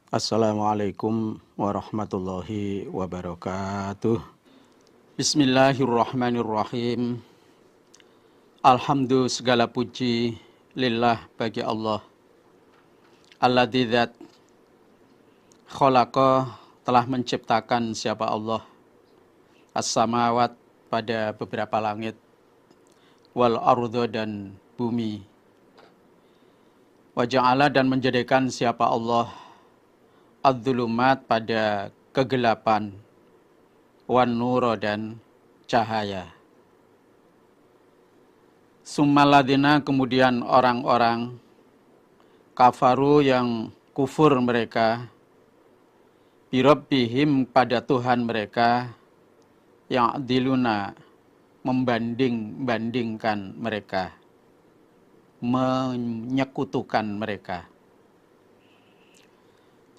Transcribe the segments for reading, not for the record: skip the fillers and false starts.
Assalamualaikum warahmatullahi wabarakatuh. Bismillahirrahmanirrahim. Alhamdulillah, segala puji lillah bagi Allah. Alladzi dzat khalaqa, telah menciptakan siapa Allah, as-samawat, pada beberapa langit, wal ardo, dan bumi. Wa ja'ala, dan menjadikan siapa Allah, adz-dzulumat, pada kegelapan, wan nuro, dan cahaya. Summaladina, kemudian orang-orang kafaru, yang kufur mereka, birabbihim, pada Tuhan mereka, yang adiluna, membanding-bandingkan mereka, menyekutukan mereka.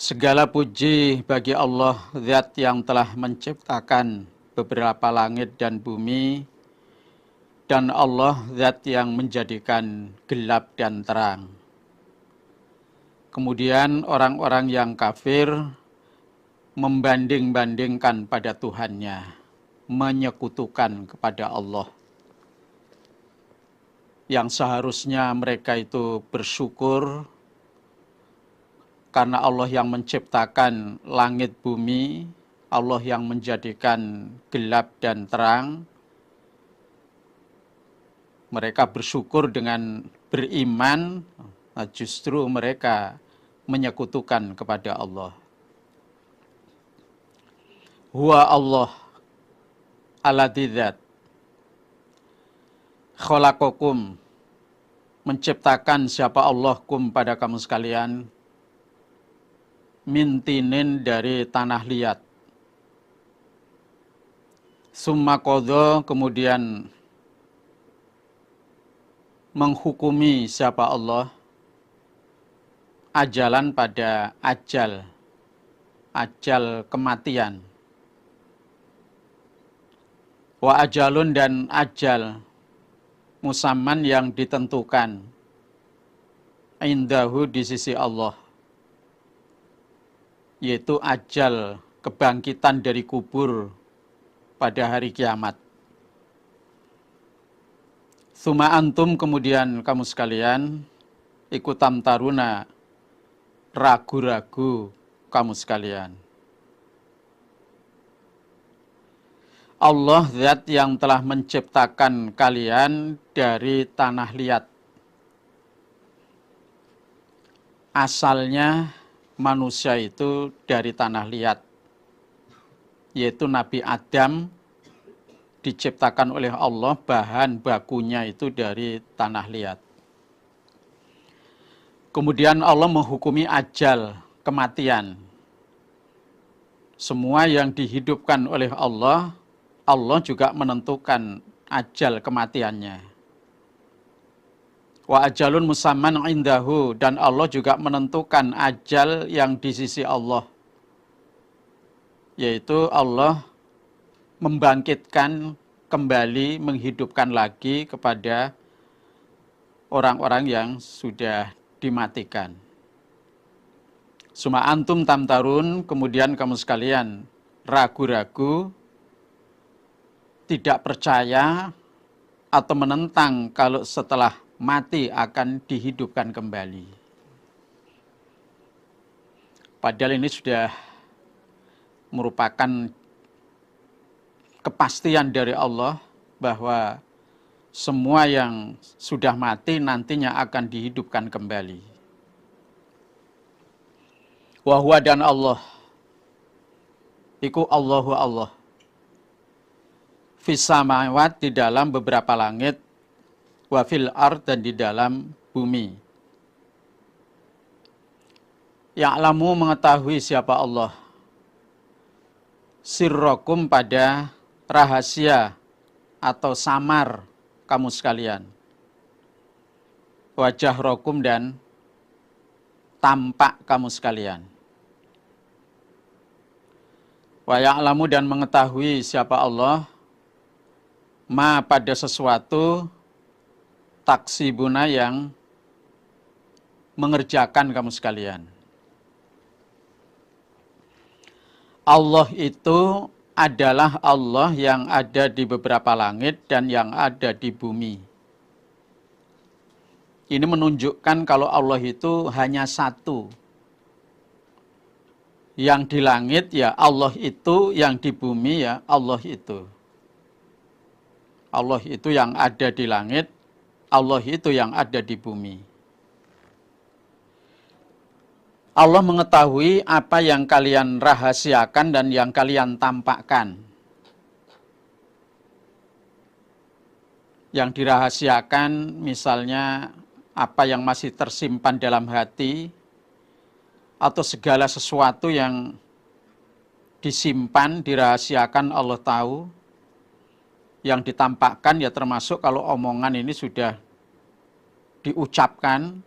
Segala puji bagi Allah, zat yang telah menciptakan beberapa langit dan bumi, dan Allah zat yang menjadikan gelap dan terang. Kemudian orang-orang yang kafir membanding-bandingkan pada Tuhannya, menyekutukan kepada Allah. Yang seharusnya mereka itu bersyukur karena Allah yang menciptakan langit bumi, Allah yang menjadikan gelap dan terang. Mereka bersyukur dengan beriman, justru mereka menyekutukan kepada Allah. Huwa Allah alladzi dzat khalaqakum, menciptakan siapa Allah kum, pada kamu sekalian, mintinin, dari tanah liat. Summa qadha, kemudian menghukumi siapa Allah, ajalan, pada ajal kematian. Wa ajalun, dan ajal musamman, yang ditentukan, indahu, di sisi Allah, yaitu ajal kebangkitan dari kubur pada hari kiamat. Suma antum, kemudian kamu sekalian, ikutam taruna, ragu-ragu kamu sekalian. Allah zat yang telah menciptakan kalian dari tanah liat. Asalnya manusia itu dari tanah liat, yaitu Nabi Adam diciptakan oleh Allah, bahan bakunya itu dari tanah liat. Kemudian Allah menghukumi ajal kematian. Semua yang dihidupkan oleh Allah, Allah juga menentukan ajal kematiannya. Wa ajalun musamman indahu, dan Allah juga menentukan ajal yang di sisi Allah, yaitu Allah membangkitkan kembali, menghidupkan lagi kepada orang-orang yang sudah dimatikan. Suma antum tamtarun, kemudian kamu sekalian ragu-ragu, tidak percaya atau menentang kalau setelah mati akan dihidupkan kembali. Padahal ini sudah merupakan kepastian dari Allah bahwa semua yang sudah mati nantinya akan dihidupkan kembali. Wa huwa, dan Allah iku Allahu Allah, fis samawat, di dalam beberapa langit, wa fil ard, dan di dalam bumi. Ya'lamu, mengetahui siapa Allah, sirrokum, pada rahasia atau samar kamu sekalian, wajah rokum, dan tampak kamu sekalian. Wa ya'lamu, dan mengetahui siapa Allah, ma, pada sesuatu, taksibuna, yang mengerjakan kamu sekalian. Allah itu adalah Allah yang ada di beberapa langit dan yang ada di bumi. Ini menunjukkan kalau Allah itu hanya satu. Yang di langit ya Allah itu, yang di bumi ya Allah itu. Allah itu yang ada di langit, Allah itu yang ada di bumi. Allah mengetahui apa yang kalian rahasiakan dan yang kalian tampakkan. Yang dirahasiakan misalnya apa yang masih tersimpan dalam hati, atau segala sesuatu yang disimpan, dirahasiakan Allah tahu. Yang ditampakkan ya termasuk kalau omongan ini sudah diucapkan,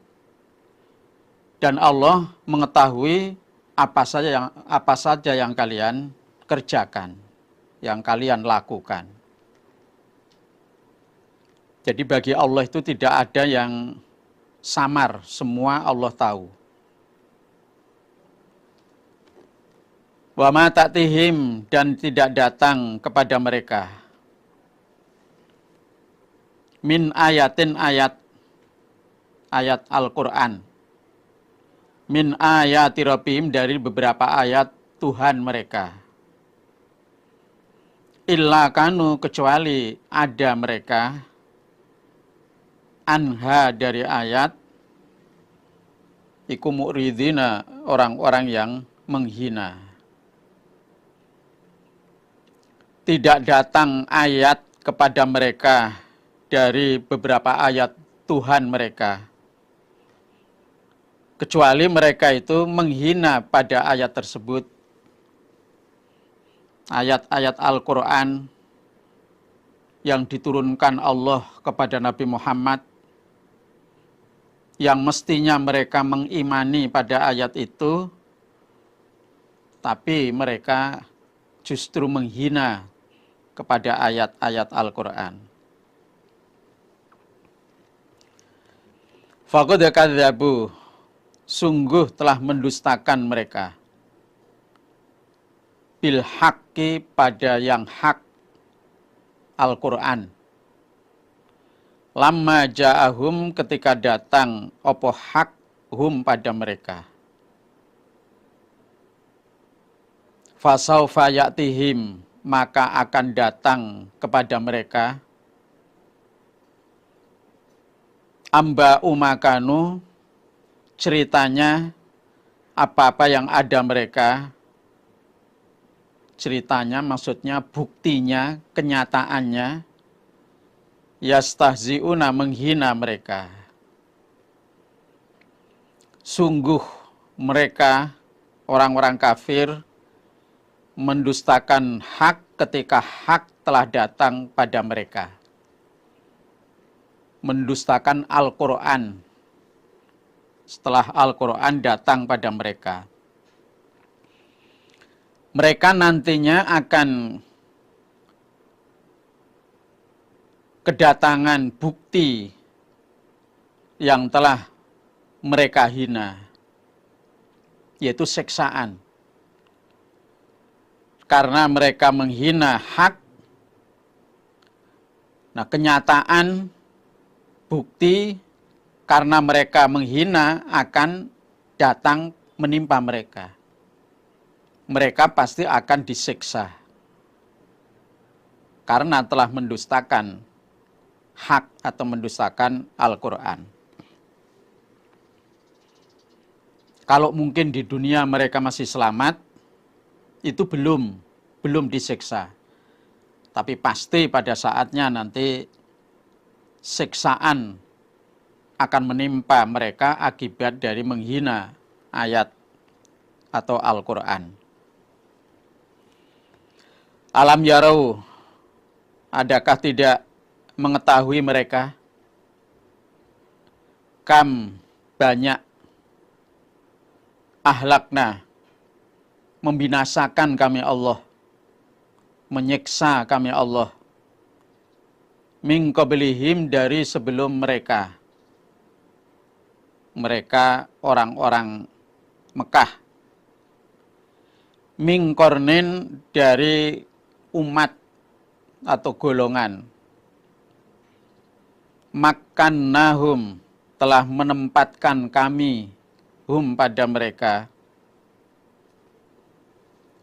dan Allah mengetahui apa saja yang kalian kerjakan, yang kalian lakukan. Jadi bagi Allah itu tidak ada yang samar, semua Allah tahu. Wa ma ta'tihim, dan tidak datang kepada mereka min ayatin, ayat Al-Quran, min ayati rabbihim, dari beberapa ayat Tuhan mereka, illa kanu, kecuali ada mereka, anha, dari ayat, iku mu'ridina, orang-orang yang menghina. Tidak datang ayat kepada mereka dari beberapa ayat Tuhan mereka, kecuali mereka itu menghina pada ayat tersebut. Ayat-ayat Al-Quran yang diturunkan Allah kepada Nabi Muhammad, yang mestinya mereka mengimani pada ayat itu, tapi mereka justru menghina kepada ayat-ayat Al-Quran. Faqad kadzabu, sungguh telah mendustakan mereka, bil haqqi, pada yang hak, Al-Quran. Lamma ja'ahum, ketika datang opo hak hum, pada mereka. Fasaufa ya'tihim, maka akan datang kepada mereka amba umakanu, ceritanya apa-apa yang ada mereka. Ceritanya maksudnya buktinya, kenyataannya. Yastahzi'una, menghina mereka. Sungguh mereka, orang-orang kafir, mendustakan hak ketika hak telah datang pada mereka. Mendustakan Al-Quran setelah Al-Quran datang pada mereka. Mereka nantinya akan kedatangan bukti yang telah mereka hina, yaitu siksaan. Karena mereka menghina hak, nah kenyataan bukti karena mereka menghina akan datang menimpa mereka. Mereka pasti akan disiksa karena telah mendustakan hak atau mendustakan Al-Quran. Kalau mungkin di dunia mereka masih selamat, itu belum disiksa. Tapi pasti pada saatnya nanti siksaan akan menimpa mereka akibat dari menghina ayat atau Al-Quran. Alam yarau, adakah tidak mengetahui mereka? Kam, banyak, ahlakna, membinasakan kami Allah, menyiksa kami Allah, min qablihim, dari sebelum mereka. Mereka orang-orang Mekah. mingkornin dari umat atau golongan, makannahum telah menempatkan kami hum pada mereka,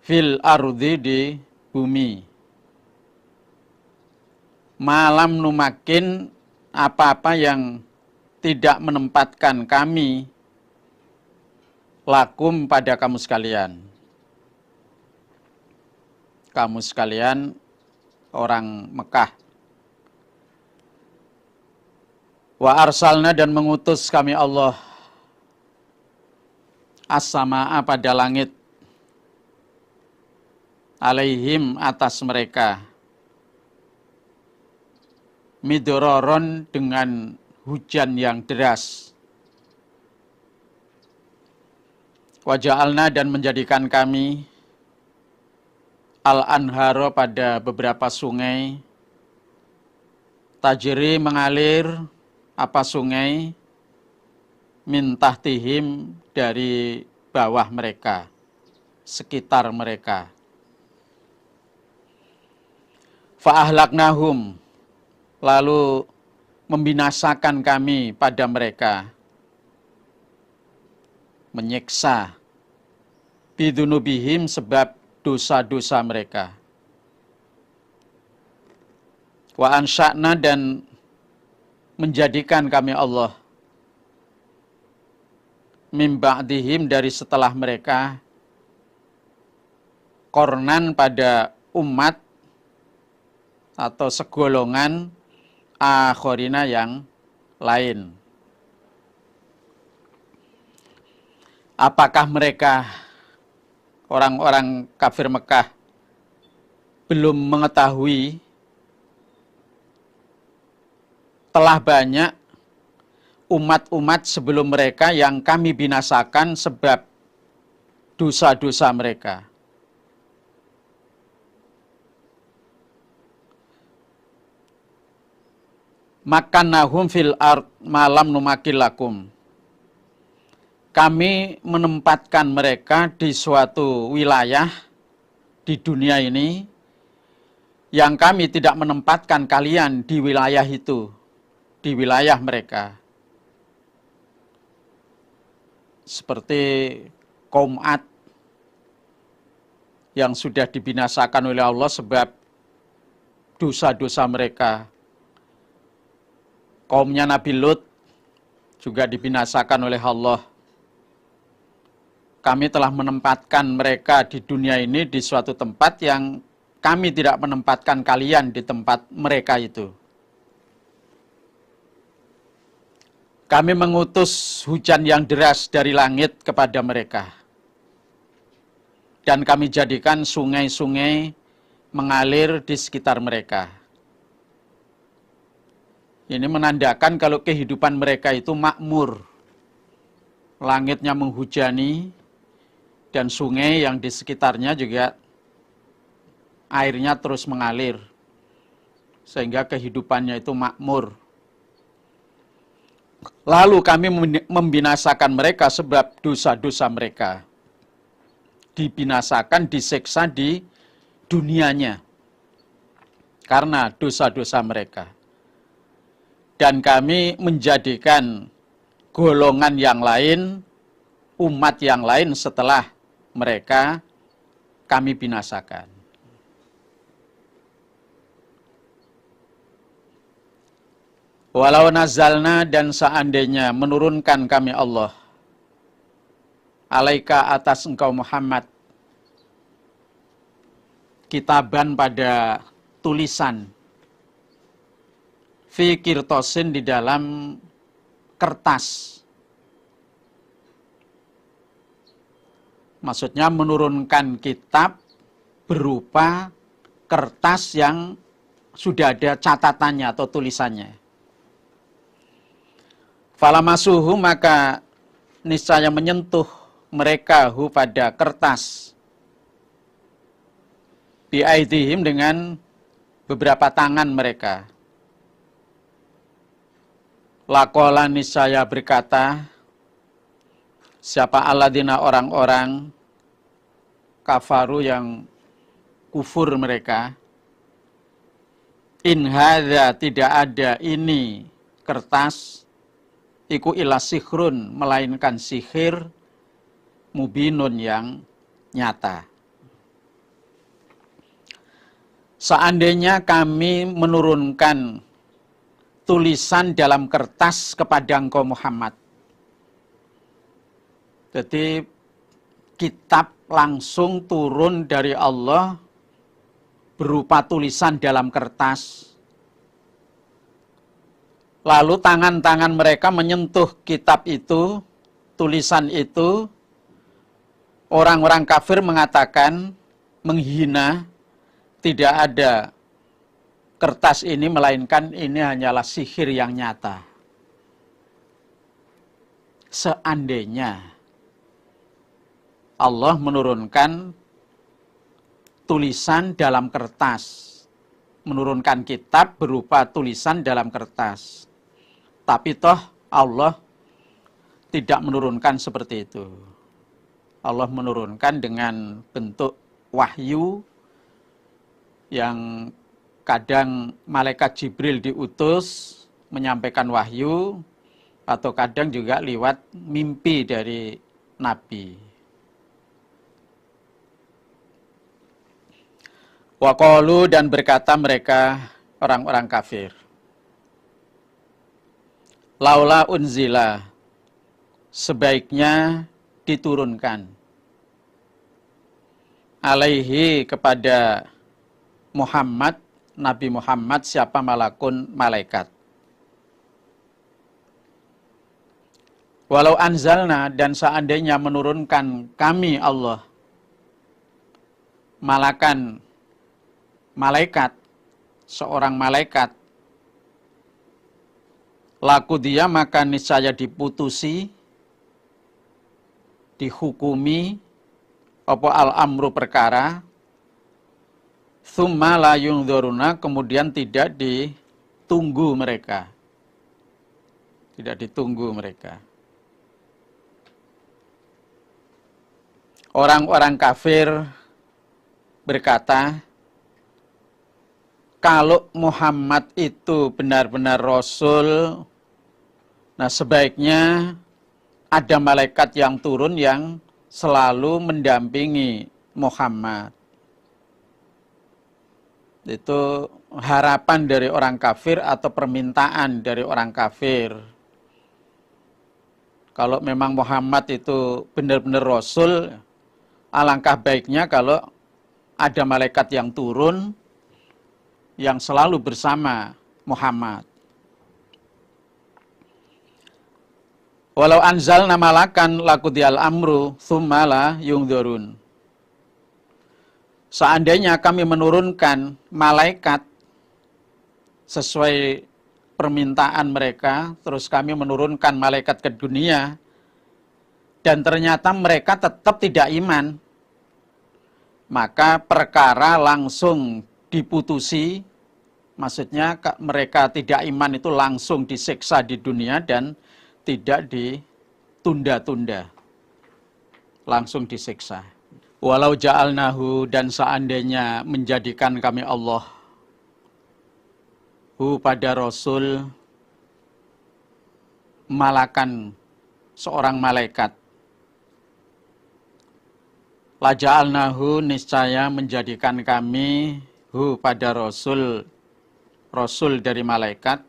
fil ardi di bumi, malam numakin apa-apa yang tidak menempatkan kami lakum pada kamu sekalian. Kamu sekalian orang Mekah. Wa arsalna dan mengutus kami Allah as-samaa pada langit alaihim atas mereka midroron dengan hujan yang deras. Wa ja'alna dan menjadikan kami al-anharo pada beberapa sungai, tajri mengalir apa sungai, min tahtihim dari bawah mereka, sekitar mereka. Fa'ahlaknahum, lalu membinasakan kami pada mereka, menyiksa, bidunubihim sebab dosa-dosa mereka. Wa ansya'na dan menjadikan kami Allah mim ba'dihim dari setelah mereka kornan pada umat atau segolongan akhorina yang lain. Apakah mereka orang-orang kafir Mekah belum mengetahui telah banyak umat-umat sebelum mereka yang kami binasakan sebab dosa-dosa mereka. Makannahum fil ard malam numakilakum. Kami menempatkan mereka di suatu wilayah di dunia ini yang kami tidak menempatkan kalian di wilayah itu, di wilayah mereka. Seperti kaum Ad yang sudah dibinasakan oleh Allah sebab dosa-dosa mereka. Kaumnya Nabi Lut juga dibinasakan oleh Allah. Kami telah menempatkan mereka di dunia ini di suatu tempat yang kami tidak menempatkan kalian di tempat mereka itu. Kami mengutus hujan yang deras dari langit kepada mereka. Dan kami jadikan sungai-sungai mengalir di sekitar mereka. Ini menandakan kalau kehidupan mereka itu makmur. Langitnya menghujani, dan sungai yang di sekitarnya juga airnya terus mengalir. Sehingga kehidupannya itu makmur. Lalu kami membinasakan mereka sebab dosa-dosa mereka. Dibinasakan, disiksa di dunianya. Karena dosa-dosa mereka. Dan kami menjadikan golongan yang lain, umat yang lain setelah mereka kami binasakan. Walau nazalna dan seandainya menurunkan kami Allah alaika atas engkau Muhammad kitaban pada tulisan fi kirtosin di dalam kertas. Maksudnya menurunkan kitab berupa kertas yang sudah ada catatannya atau tulisannya. Falamasuhu maka niscaya menyentuh mereka pada kertas biaidihim dengan beberapa tangan mereka. Laqala niscaya berkata siapa alladzina orang-orang kafaru yang kufur mereka, in hadza, tidak ada ini kertas, iku illa sihrun, melainkan sihir, mubinun, yang nyata. Seandainya kami menurunkan tulisan dalam kertas kepada engkau Muhammad, jadi kitab langsung turun dari Allah berupa tulisan dalam kertas, lalu tangan-tangan mereka menyentuh kitab itu, tulisan itu, orang-orang kafir mengatakan, menghina, tidak ada kertas ini, melainkan ini hanyalah sihir yang nyata. Seandainya Allah menurunkan tulisan dalam kertas, menurunkan kitab berupa tulisan dalam kertas, tapi toh Allah tidak menurunkan seperti itu. Allah menurunkan dengan bentuk wahyu, yang kadang malaikat Jibril diutus menyampaikan wahyu, atau kadang juga lewat mimpi dari Nabi. Wa qalu, dan berkata mereka orang-orang kafir, laula unzila, sebaiknya diturunkan, alaihi, kepada Muhammad, Nabi Muhammad, siapa malakun, malaikat. Walau anzalna, dan seandainya menurunkan kami Allah, malakan, malaikat, seorang malaikat, laku dia, maka niscaya diputusi, dihukumi, apa al-amru, perkara, tsumma la yundzuruna, kemudian tidak ditunggu mereka. Tidak ditunggu mereka. Orang-orang kafir berkata, kalau Muhammad itu benar-benar Rasul, nah sebaiknya ada malaikat yang turun yang selalu mendampingi Muhammad. Itu harapan dari orang kafir atau permintaan dari orang kafir. Kalau memang Muhammad itu benar-benar Rasul, alangkah baiknya kalau ada malaikat yang turun yang selalu bersama Muhammad. Walau anzalna malakan laqudial amru tsumma la yundzurun. Seandainya kami menurunkan malaikat sesuai permintaan mereka, terus kami menurunkan malaikat ke dunia, dan ternyata mereka tetap tidak iman, maka perkara langsung diputusi, maksudnya mereka tidak iman itu langsung disiksa di dunia dan tidak ditunda-tunda, langsung disiksa. Walau ja'alnahu, dan seandainya menjadikan kami Allah, hu, pada Rasul, malakan, seorang malaikat, la ja'alnahu, niscaya menjadikan kami, hu, pada Rasul, Rasul dari malaikat,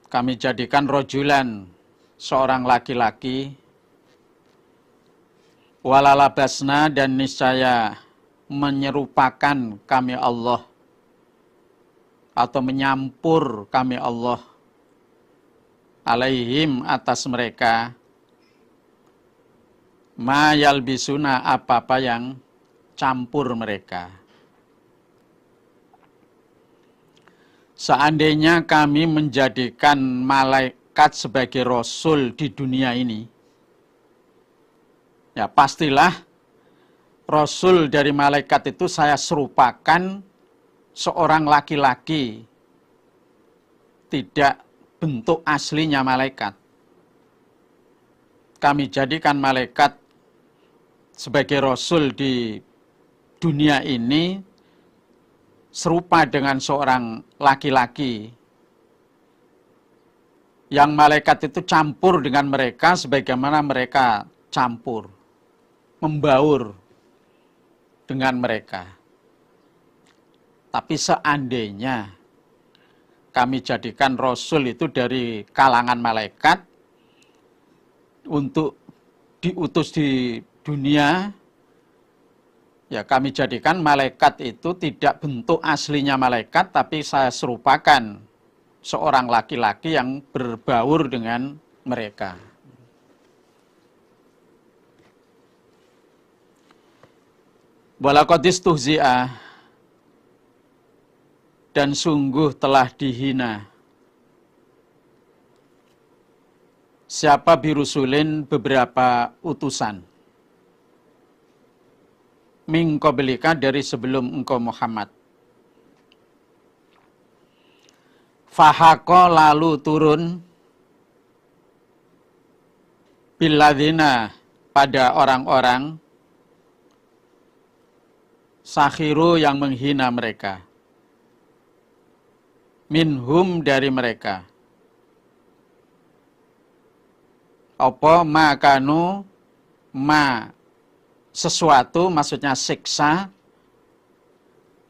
kami jadikan rojulan, seorang laki-laki, walalabasna, dan niscaya menyerupakan kami Allah, atau menyampur kami Allah, alaihim, atas mereka, ma yalbisuna, apa-apa yang campur mereka. Seandainya kami menjadikan malaikat sebagai Rasul di dunia ini, ya pastilah Rasul dari malaikat itu saya serupakan seorang laki-laki, tidak bentuk aslinya malaikat. Kami jadikan malaikat sebagai rasul di dunia ini serupa dengan seorang laki-laki yang malaikat itu campur dengan mereka sebagaimana mereka campur, membaur dengan mereka. Tapi seandainya kami jadikan rasul itu dari kalangan malaikat untuk diutus di dunia, ya kami jadikan malaikat itu tidak bentuk aslinya malaikat, tapi saya serupakan seorang laki-laki yang berbaur dengan mereka. Walaqad istuhzi'a, dan sungguh telah dihina siapa birusulin beberapa utusan min qablika, dari sebelum engkau Muhammad. Fahaqa, lalu turun billadzina, pada orang-orang sakhiru, yang menghina mereka, minhum, dari mereka, apa makanu, sesuatu, maksudnya siksa,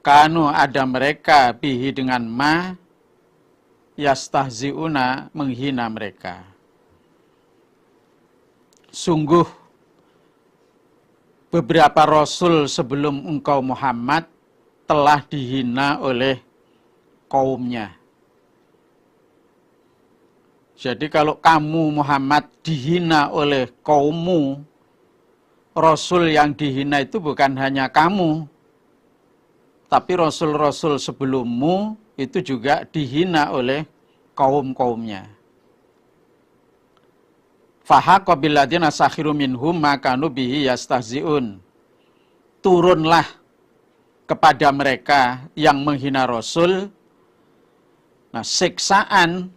kanu, ada mereka, bihi, dengan yastahziuna, menghina mereka. Sungguh beberapa rasul sebelum engkau Muhammad telah dihina oleh kaumnya. Jadi kalau kamu Muhammad dihina oleh kaummu, rasul yang dihina itu bukan hanya kamu, tapi rasul-rasul sebelummu itu juga dihina oleh kaum-kaumnya. Fahaqa billadzina sakhiru minhum ma kanu bihi yastahzi'un. Turunlah kepada mereka yang menghina rasul, nah, siksaan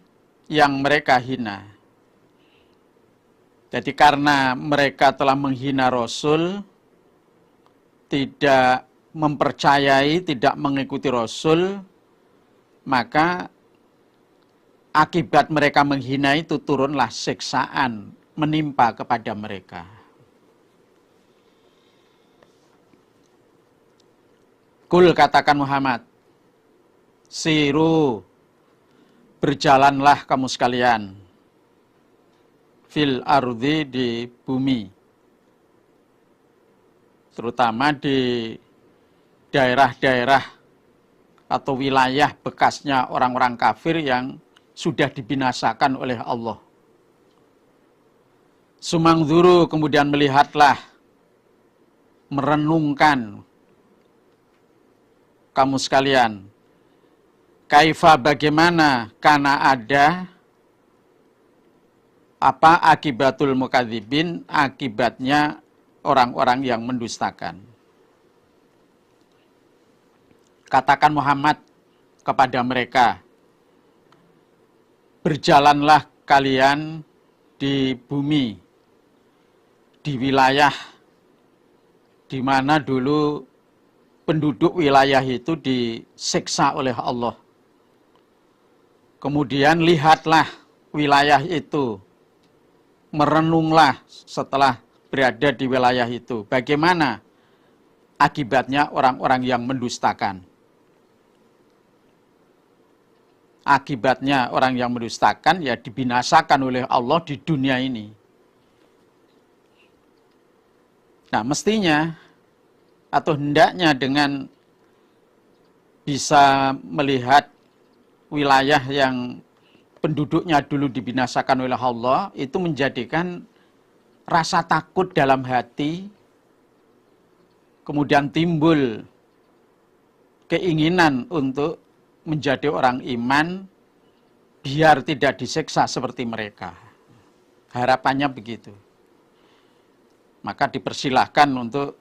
yang mereka hina. Jadi karena mereka telah menghina rasul, tidak mempercayai, tidak mengikuti rasul, maka akibat mereka menghina itu turunlah siksaan menimpa kepada mereka. Kul, katakan Muhammad, siru, berjalanlah kamu sekalian, fil ardi, di bumi, terutama di daerah-daerah atau wilayah bekasnya orang-orang kafir yang sudah dibinasakan oleh Allah. Sumangzuru, kemudian melihatlah, merenungkan kamu sekalian, kaifa, bagaimana, karena ada apa akibatul mukadzibin, akibatnya orang-orang yang mendustakan. Katakan Muhammad kepada mereka, berjalanlah kalian di bumi, di wilayah di mana dulu penduduk wilayah itu disiksa oleh Allah. Kemudian lihatlah wilayah itu, merenunglah setelah berada di wilayah itu, bagaimana akibatnya orang-orang yang mendustakan. Akibatnya orang yang mendustakan ya dibinasakan oleh Allah di dunia ini. Nah, mestinya atau hendaknya dengan bisa melihat wilayah yang penduduknya dulu dibinasakan oleh Allah, itu menjadikan rasa takut dalam hati, kemudian timbul keinginan untuk menjadi orang iman biar tidak disiksa seperti mereka. Harapannya begitu. Maka dipersilahkan untuk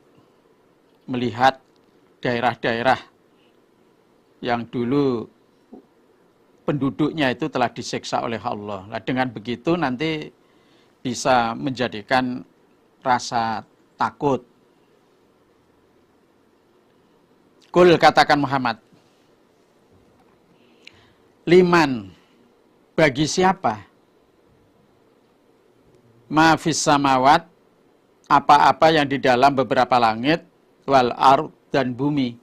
melihat daerah-daerah yang dulu penduduknya itu telah disiksa oleh Allah. Nah, dengan begitu nanti bisa menjadikan rasa takut Kul, katakan Muhammad. Liman, bagi siapa? Ma fis samawat, apa-apa yang di dalam beberapa langit, wal ard, dan bumi.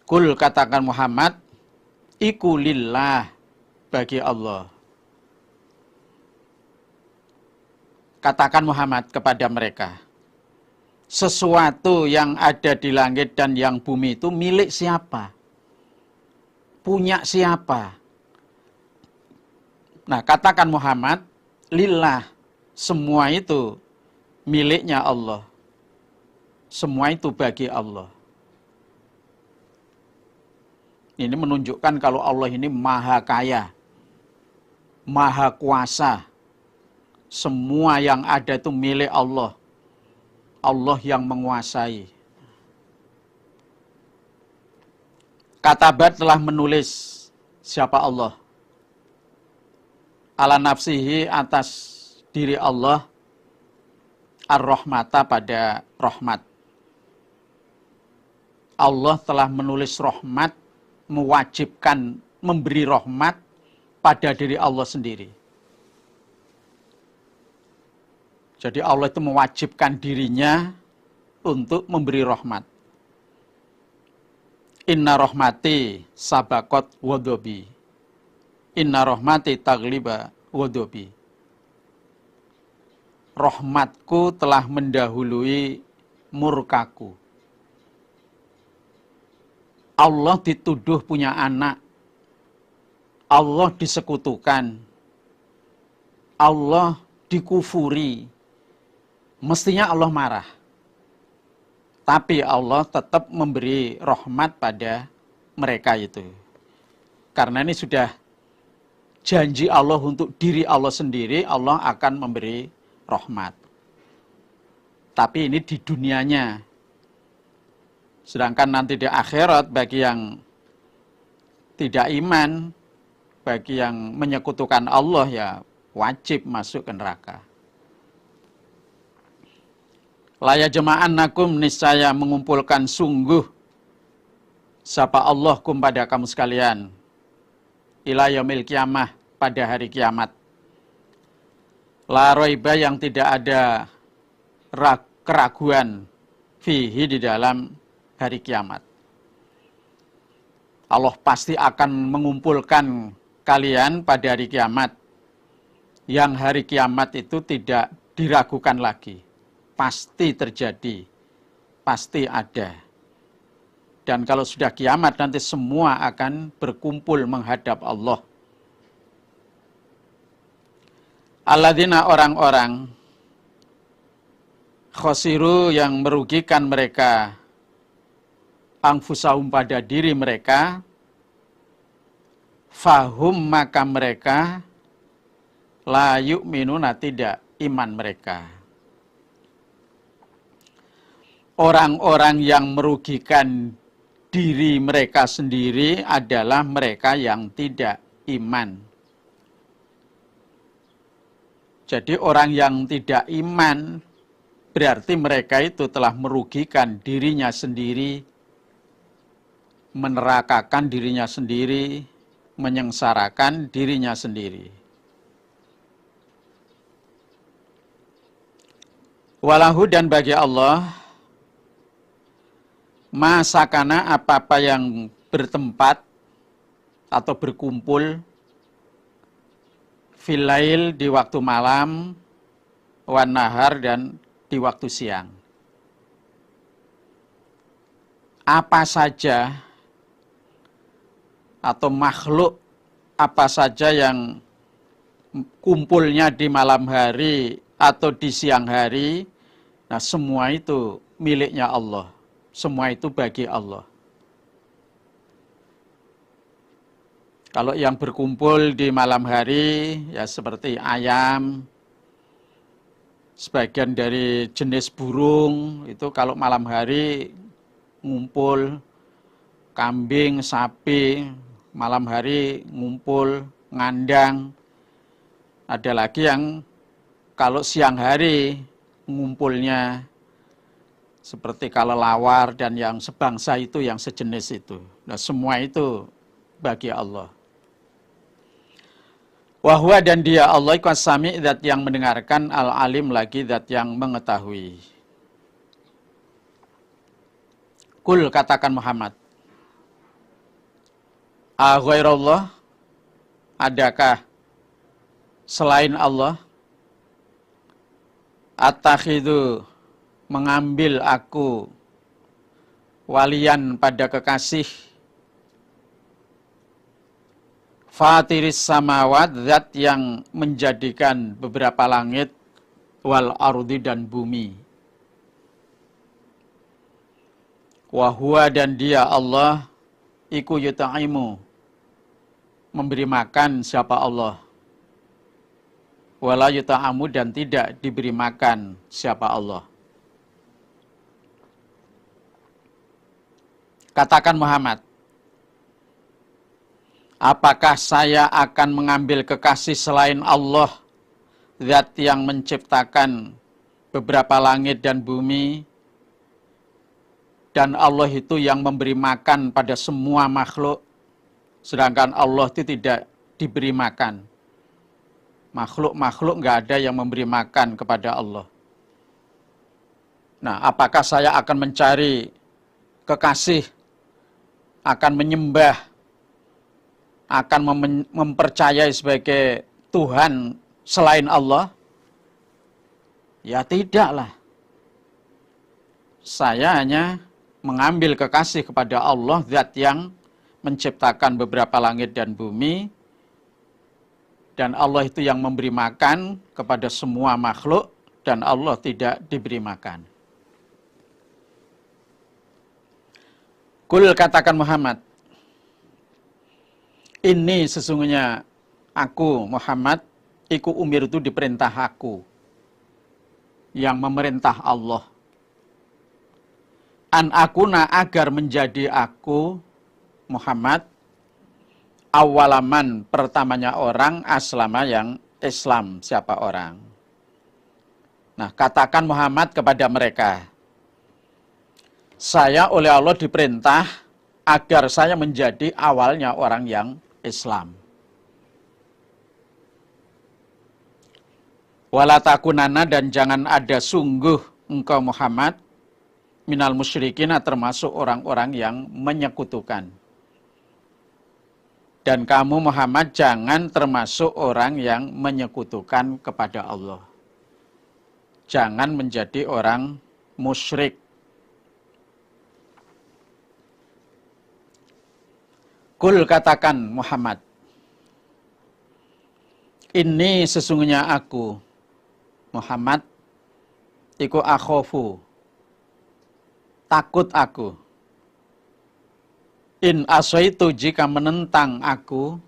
Kul, katakan Muhammad, iku lillah, bagi Allah. Katakan Muhammad kepada mereka, sesuatu yang ada di langit dan yang bumi itu milik siapa? Punya siapa? Nah, katakan Muhammad, lillah, semua itu miliknya Allah. Semua itu bagi Allah. Ini menunjukkan kalau Allah ini maha kaya, maha kuasa. Semua yang ada itu milik Allah. Allah yang menguasai. Katabat telah menulis siapa Allah? Ala nafsihi, atas diri Allah, ar-rahmata, pada rahmat. Allah telah menulis rahmat, mewajibkan memberi rahmat pada diri Allah sendiri. Jadi Allah itu mewajibkan dirinya untuk memberi rahmat. Inna rahmati sabakot wadobi. Inna rahmati tagliba wadobi. Rahmatku telah mendahului murkaku. Allah dituduh punya anak. Allah disekutukan. Allah dikufuri. Mestinya Allah marah. Tapi Allah tetap memberi rahmat pada mereka itu. Karena ini sudah janji Allah untuk diri Allah sendiri, Allah akan memberi rahmat. Tapi ini di dunianya. Sedangkan nanti di akhirat, bagi yang tidak iman, bagi yang menyekutukan Allah, ya wajib masuk ke neraka. Laya jama'an nakum, niscaya mengumpulkan sungguh sapa Allah kum pada kamu sekalian, ila yaumil kiamah, pada hari kiamat. La raiba, yang tidak ada keraguan, fihi, di dalam hari kiamat. Allah pasti akan mengumpulkan kalian pada hari kiamat. Yang hari kiamat itu tidak diragukan lagi. Pasti terjadi, pasti ada. Dan kalau sudah kiamat, nanti semua akan berkumpul menghadap Allah. Alladzina, orang-orang, khosiru, yang merugikan mereka, anfusahum, pada diri mereka, fahum, maka mereka, la yu'minuna, tidak iman mereka. Orang-orang yang merugikan diri mereka sendiri adalah mereka yang tidak iman. Jadi orang yang tidak iman berarti mereka itu telah merugikan dirinya sendiri, menerakakan dirinya sendiri, menyengsarakan dirinya sendiri. Walahu, dan bagi Allah, masakana, apa-apa yang bertempat atau berkumpul, filail, di waktu malam, wan nahar, dan di waktu siang. Apa saja atau makhluk apa saja yang kumpulnya di malam hari atau di siang hari, nah semua itu miliknya Allah. Semua itu bagi Allah. Kalau yang berkumpul di malam hari, ya seperti ayam, sebagian dari jenis burung, itu kalau malam hari ngumpul, kambing, sapi, malam hari ngumpul, ngandang. Ada lagi yang kalau siang hari ngumpulnya seperti kelelawar dan yang sebangsa itu, yang sejenis itu. Nah, semua itu bagi Allah. Wahwa dan dia Allah iku as-sami, zat yang mendengarkan, al-alim lagi zat yang mengetahui. Kul, katakan Muhammad, a ghairallah, adakah selain Allah, attakhidu, mengambil aku walian pada kekasih, fatiris samawat, zat yang menjadikan beberapa langit, wal ardi dan bumi. Wahua dan dia Allah, iku yutaimu, memberi makan siapa Allah. Wala yuta'amu, dan tidak diberi makan siapa Allah. Katakan Muhammad, apakah saya akan mengambil kekasih selain Allah, zat yang menciptakan beberapa langit dan bumi, dan Allah itu yang memberi makan pada semua makhluk, sedangkan Allah itu tidak diberi makan. Makhluk-makhluk nggak ada yang memberi makan kepada Allah. Nah, apakah saya akan mencari kekasih, akan menyembah, akan mempercayai sebagai Tuhan selain Allah? Ya tidaklah. Saya hanya mengambil kekasih kepada Allah, zat yang menciptakan beberapa langit dan bumi, dan Allah itu yang memberi makan kepada semua makhluk, dan Allah tidak diberi makan. Kul, katakan Muhammad, ini sesungguhnya aku Muhammad, iku umir itu diperintah aku, yang memerintah Allah. An akuna, agar menjadi aku Muhammad, awalaman, pertamanya orang, aslama, yang Islam, siapa orang. Nah, katakan Muhammad kepada mereka, saya oleh Allah diperintah agar saya menjadi awalnya orang yang Islam. Wala takunana, dan jangan ada sungguh engkau Muhammad, minal musyrikin, termasuk orang-orang yang menyekutukan. Dan kamu Muhammad jangan termasuk orang yang menyekutukan kepada Allah. Jangan menjadi orang musyrik. Kul, katakan Muhammad, ini sesungguhnya aku Muhammad, iku akhofu, takut aku, in aswaitu, jika menentang aku,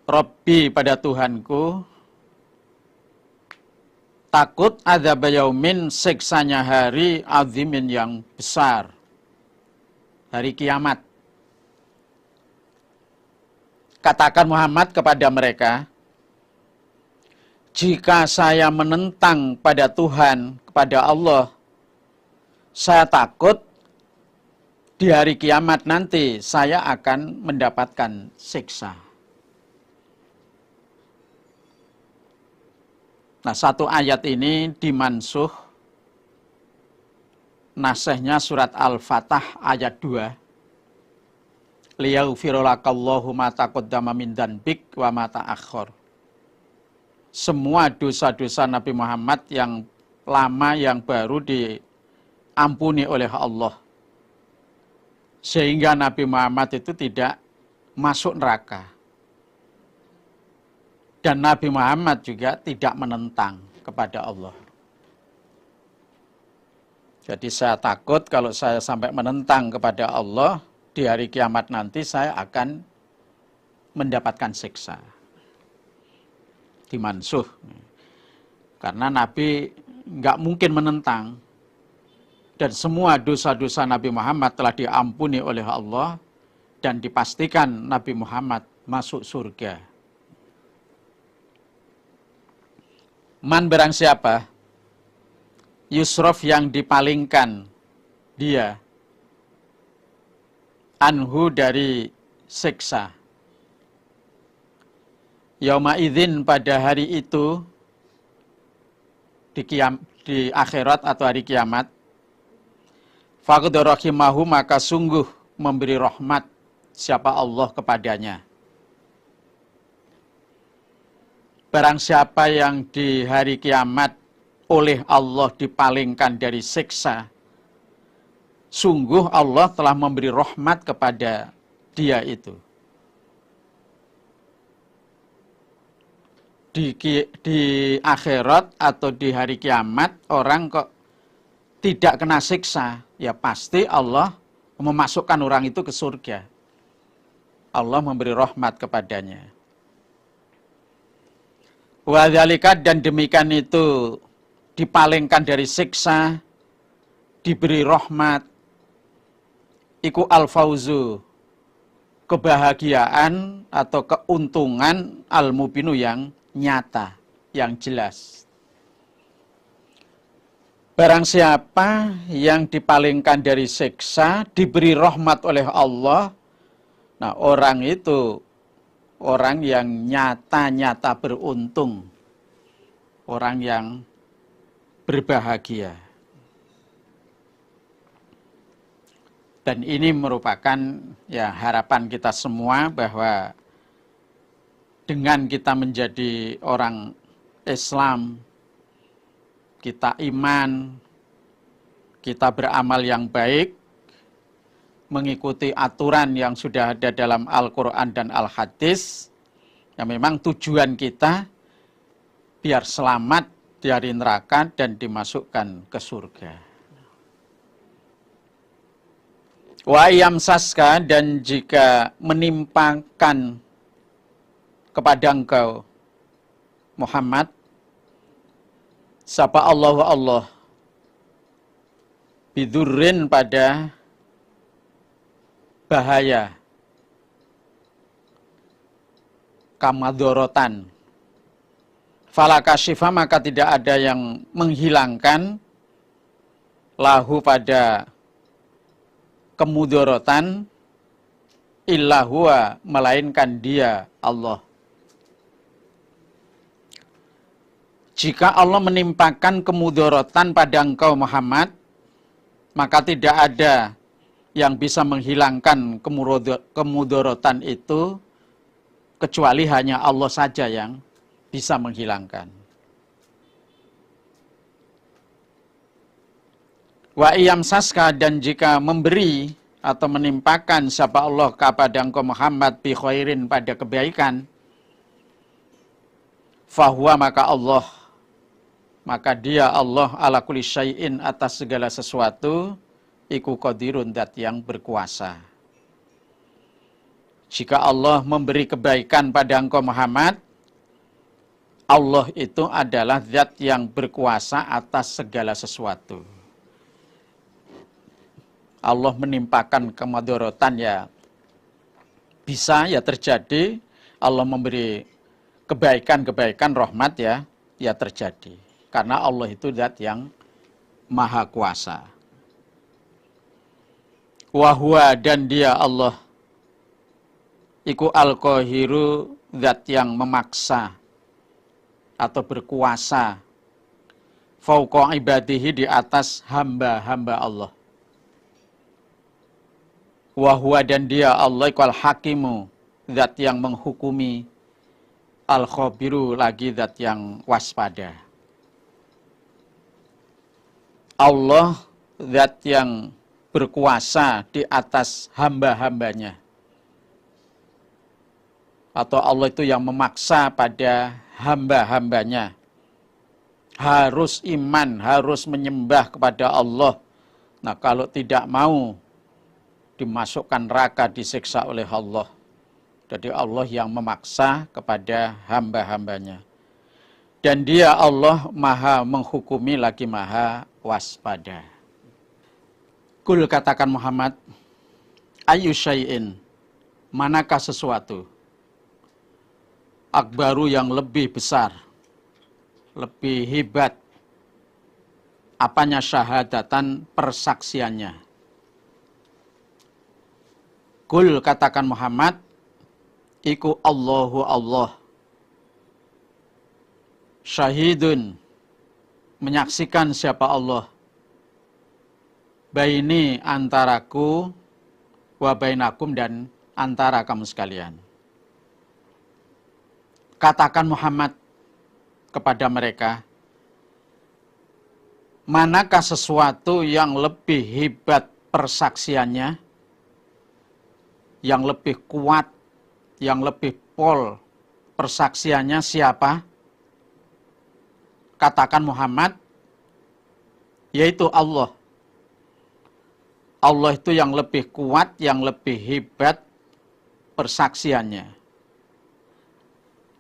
Rabbi, pada Tuhanku, takut adzab yaumin, siksanya hari, azimin, yang besar, hari kiamat. Katakan Muhammad kepada mereka, jika saya menentang pada Tuhan, kepada Allah, saya takut di hari kiamat nanti saya akan mendapatkan siksa. Nah, satu ayat ini dimansuh, nasihnya surat Al-Fatah ayat 2. Liyaghfira lakallahu ma taqaddama min dzanbik wa ma ta'akhkhar. Semua dosa-dosa Nabi Muhammad yang lama yang baru diampuni oleh Allah, sehingga Nabi Muhammad itu tidak masuk neraka. Dan Nabi Muhammad juga tidak menentang kepada Allah. Jadi saya takut kalau saya sampai menentang kepada Allah, di hari kiamat nanti saya akan mendapatkan siksa. Dimansuh. Karena Nabi nggak mungkin menentang. Dan semua dosa-dosa Nabi Muhammad telah diampuni oleh Allah, dan dipastikan Nabi Muhammad masuk surga. Man, barang siapa, yusrof yang dipalingkan dia, anhu dari siksa. Yauma idzin pada hari itu, di akhirat atau hari kiamat, faqad rahimahu maka sungguh memberi rahmat siapa Allah kepadanya. Barang siapa yang di hari kiamat oleh Allah dipalingkan dari siksa, sungguh Allah telah memberi rahmat kepada dia itu. Di akhirat atau di hari kiamat, orang kok tidak kena siksa, ya pasti Allah memasukkan orang itu ke surga. Allah memberi rahmat kepadanya. Wa dzalika, dan demikian itu dipalingkan dari siksa, diberi rahmat, iku al-fauzu, kebahagiaan atau keuntungan al-mubinu yang nyata, yang jelas. Barang siapa yang dipalingkan dari siksa, diberi rahmat oleh Allah, nah orang itu orang yang nyata-nyata beruntung, orang yang berbahagia. Dan ini merupakan ya harapan kita semua bahwa dengan kita menjadi orang Islam, kita iman, kita beramal yang baik, mengikuti aturan yang sudah ada dalam Al-Quran dan Al-Hadis, yang memang tujuan kita biar selamat dari neraka dan dimasukkan ke surga. Wa yamsaska, dan jika menimpakan kepada engkau Muhammad sapa Allah bidurrin pada bahaya, kamadorotan, fala kasyifa maka tidak ada yang menghilangkan lahu pada kemudorotan illa huwa, melainkan dia Allah. Jika Allah menimpakan kemudorotan pada engkau Muhammad, maka tidak ada yang bisa menghilangkan kemudorotan itu kecuali hanya Allah saja yang bisa menghilangkan. Wa iyamsaska, dan jika memberi atau menimpakan siapa Allah kepada engkau Muhammad bi khairin pada kebaikan, fahuwa maka dia Allah ala kulli syai'in atas segala sesuatu, iku qadirun, dat yang berkuasa. Jika Allah memberi kebaikan pada engkau Muhammad, Allah itu adalah zat yang berkuasa atas segala sesuatu. Allah menimpakan kemadorotan ya bisa ya terjadi, Allah memberi kebaikan-kebaikan rahmat ya terjadi. Karena Allah itu zat yang maha kuasa. Wahwa, dan dia Allah iku al-qahiru, zat yang memaksa atau berkuasa fauqa ibadihi, di atas hamba-hamba Allah. Wahwa, dan dia Allah iku al-hakimu, zat yang menghukumi, al-khabiru, lagi zat yang waspada. Allah zat yang berkuasa di atas hamba-hambanya. Atau Allah itu yang memaksa pada hamba-hambanya. Harus iman, harus menyembah kepada Allah. Nah, kalau tidak mau dimasukkan neraka, disiksa oleh Allah. Jadi Allah yang memaksa kepada hamba-hambanya. Dan dia Allah maha menghukumi lagi maha waspada. Kul, katakan Muhammad, ayu syai'in, manakah sesuatu, akbaru yang lebih besar, lebih hebat, Apanya syahadatan, persaksiannya. Kul, katakan Muhammad, iku Allahu Allah. Syahidun, menyaksikan siapa Allah. Baini, antaraku, wa bainakum, dan antara kamu sekalian. Katakan Muhammad kepada mereka, manakah sesuatu yang lebih hebat persaksiannya, yang lebih kuat, yang lebih pol persaksiannya siapa? Katakan Muhammad, yaitu Allah. Allah itu yang lebih kuat, yang lebih hebat persaksiannya.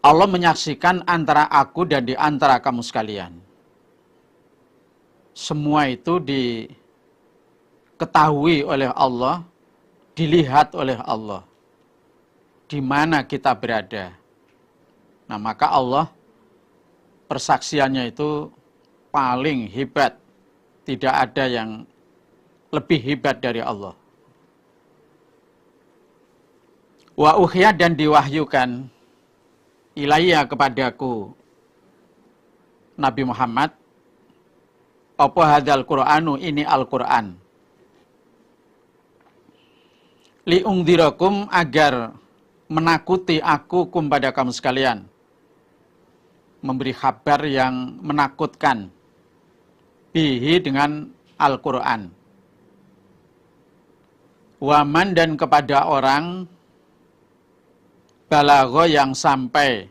Allah menyaksikan antara aku dan di antara kamu sekalian. Semua itu diketahui oleh Allah, dilihat oleh Allah. Di mana kita berada. Nah, maka Allah persaksiannya itu paling hebat. Tidak ada yang lebih hebat dari Allah. Wa ukhya, dan diwahyukan ilayya kepadaku Nabi Muhammad, apa hadzal Qur'anu, ini Al-Qur'an. Li'ungdirakum, agar menakuti aku kum pada kamu sekalian. Memberi kabar yang menakutkan. Bihi, dengan Al-Qur'an. Waman, dan kepada orang balagho, yang sampai.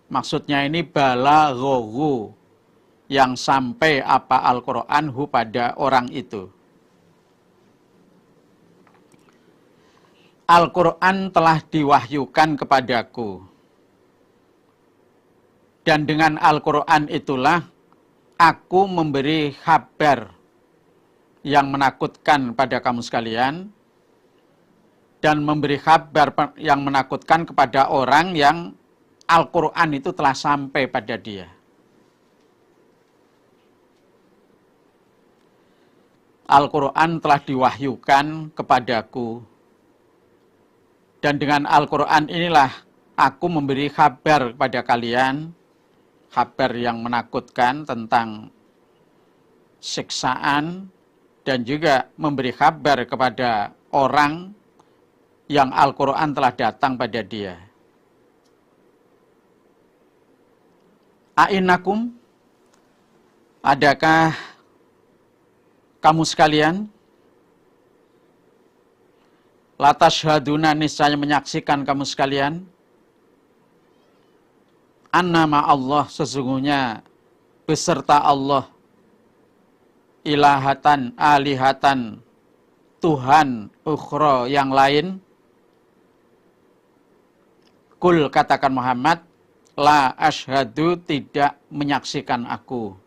Maksudnya ini balaghohu, yang sampai apa Al-Quran hu pada orang itu. Al-Quran telah diwahyukan kepadaku. Dan dengan Al-Quran itulah aku memberi kabar yang menakutkan pada kamu sekalian, dan memberi kabar yang menakutkan kepada orang yang Al-Quran itu telah sampai pada dia. Al-Quran telah diwahyukan kepadaku, dan dengan Al-Quran inilah aku memberi kabar kepada kalian, kabar yang menakutkan tentang siksaan, dan juga memberi kabar kepada orang yang Al-Quran telah datang pada dia. A'innakum, adakah kamu sekalian, latashhaduna, niscaya menyaksikan kamu sekalian, annama Allah, sesungguhnya beserta Allah, ilahatan, alihatan, Tuhan ukhra, yang lain. Kul, katakan Muhammad, la ashhadu, tidak menyaksikan aku.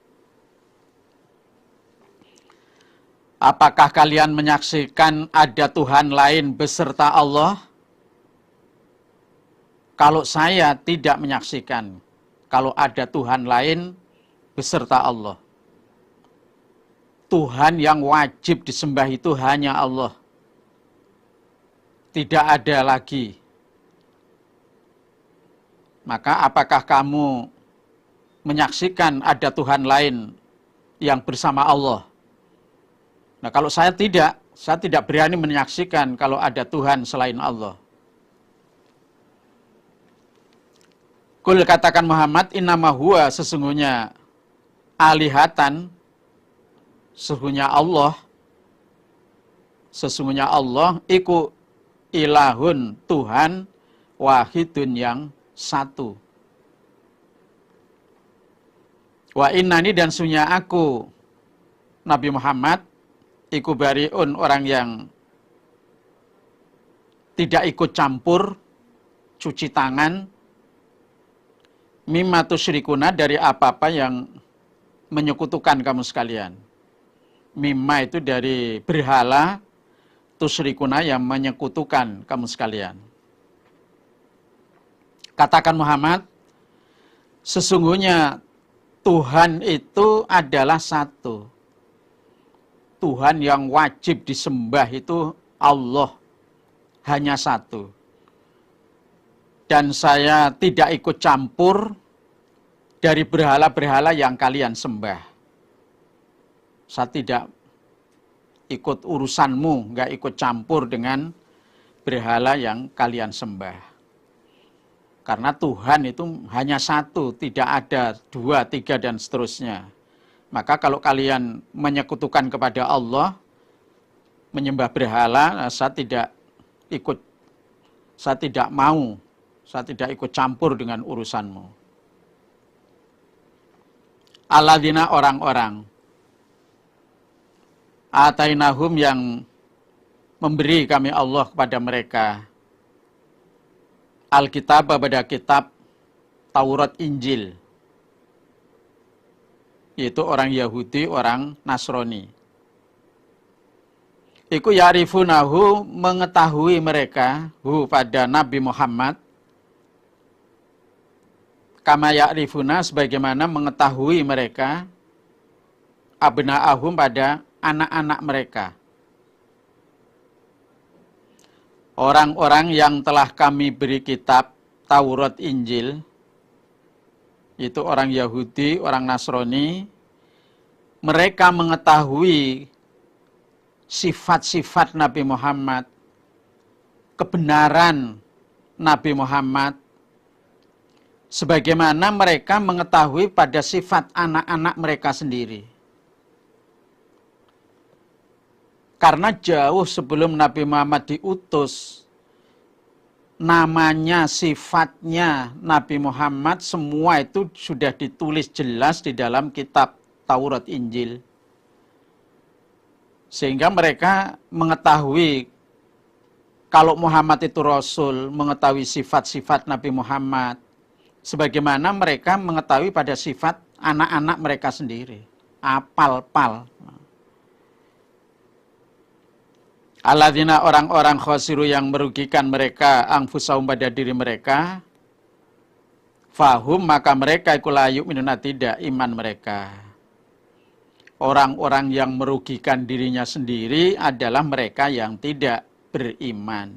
Apakah kalian menyaksikan ada Tuhan lain beserta Allah? Kalau saya tidak menyaksikan kalau ada Tuhan lain beserta Allah. Tuhan yang wajib disembah itu hanya Allah. Tidak ada lagi. Maka apakah kamu menyaksikan ada Tuhan lain yang bersama Allah? Nah, kalau saya tidak berani menyaksikan kalau ada Tuhan selain Allah. Kul, katakan Muhammad, innama huwa, sesungguhnya alihatan, sesungguhnya Allah iku ilahun, Tuhan, wahidun, yang satu. Wa innani, dan sesungguhnya aku Nabi Muhammad iku bariun, orang yang tidak ikut campur, cuci tangan, mimma tusyrikuna, dari apa-apa yang menyekutukan kamu sekalian. Mimma itu dari berhala, tusyrikuna, yang menyekutukan kamu sekalian. Katakan Muhammad, sesungguhnya Tuhan itu adalah satu. Tuhan yang wajib disembah itu Allah, hanya satu. Dan saya tidak ikut campur dari berhala-berhala yang kalian sembah. Saya tidak ikut urusanmu, nggak ikut campur dengan berhala yang kalian sembah. Karena Tuhan itu hanya satu, tidak ada 2, 3, dan seterusnya. Maka kalau kalian menyekutukan kepada Allah, menyembah berhala, saya tidak mau, saya tidak ikut campur dengan urusanmu. Alladzina orang-orang, atainahum yang memberi kami Allah kepada mereka, Alkitab pada kitab Taurat Injil, yaitu orang Yahudi, orang Nasrani. Iku ya'rifunahu, mengetahui mereka, pada Nabi Muhammad, kama ya'rifuna, sebagaimana mengetahui mereka, abna'ahum, pada anak-anak mereka. Orang-orang yang telah kami beri kitab Taurat Injil, itu orang Yahudi, orang Nasrani, mereka mengetahui sifat-sifat Nabi Muhammad, kebenaran Nabi Muhammad, sebagaimana mereka mengetahui pada sifat anak-anak mereka sendiri. Karena jauh sebelum Nabi Muhammad diutus, namanya, sifatnya Nabi Muhammad, semua itu sudah ditulis jelas di dalam kitab Taurat Injil. Sehingga mereka mengetahui kalau Muhammad itu Rasul, mengetahui sifat-sifat Nabi Muhammad, sebagaimana mereka mengetahui pada sifat anak-anak mereka sendiri. Apal-pal. Alladzina orang-orang khosiru yang merugikan mereka, anfusahum, pada diri mereka, fahum, maka mereka la yu'minuna, tidak iman mereka. Orang-orang yang merugikan dirinya sendiri adalah mereka yang tidak beriman.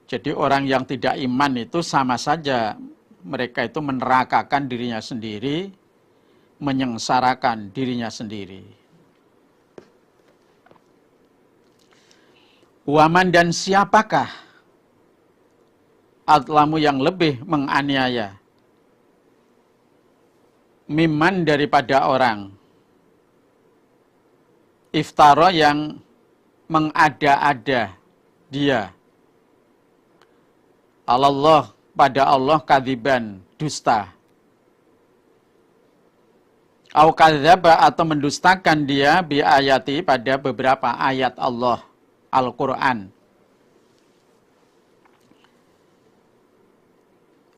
Jadi orang yang tidak iman itu sama saja mereka itu menerakakan dirinya sendiri, menyengsarakan dirinya sendiri. Waman, dan siapakah adlamu, yang lebih menganiaya, mimman, daripada orang iftara, yang mengada-ada dia, Allah, pada Allah, kadziban, dusta, au kadzaba, atau mendustakan dia, bi ayati, pada beberapa ayat Allah, Al-Quran.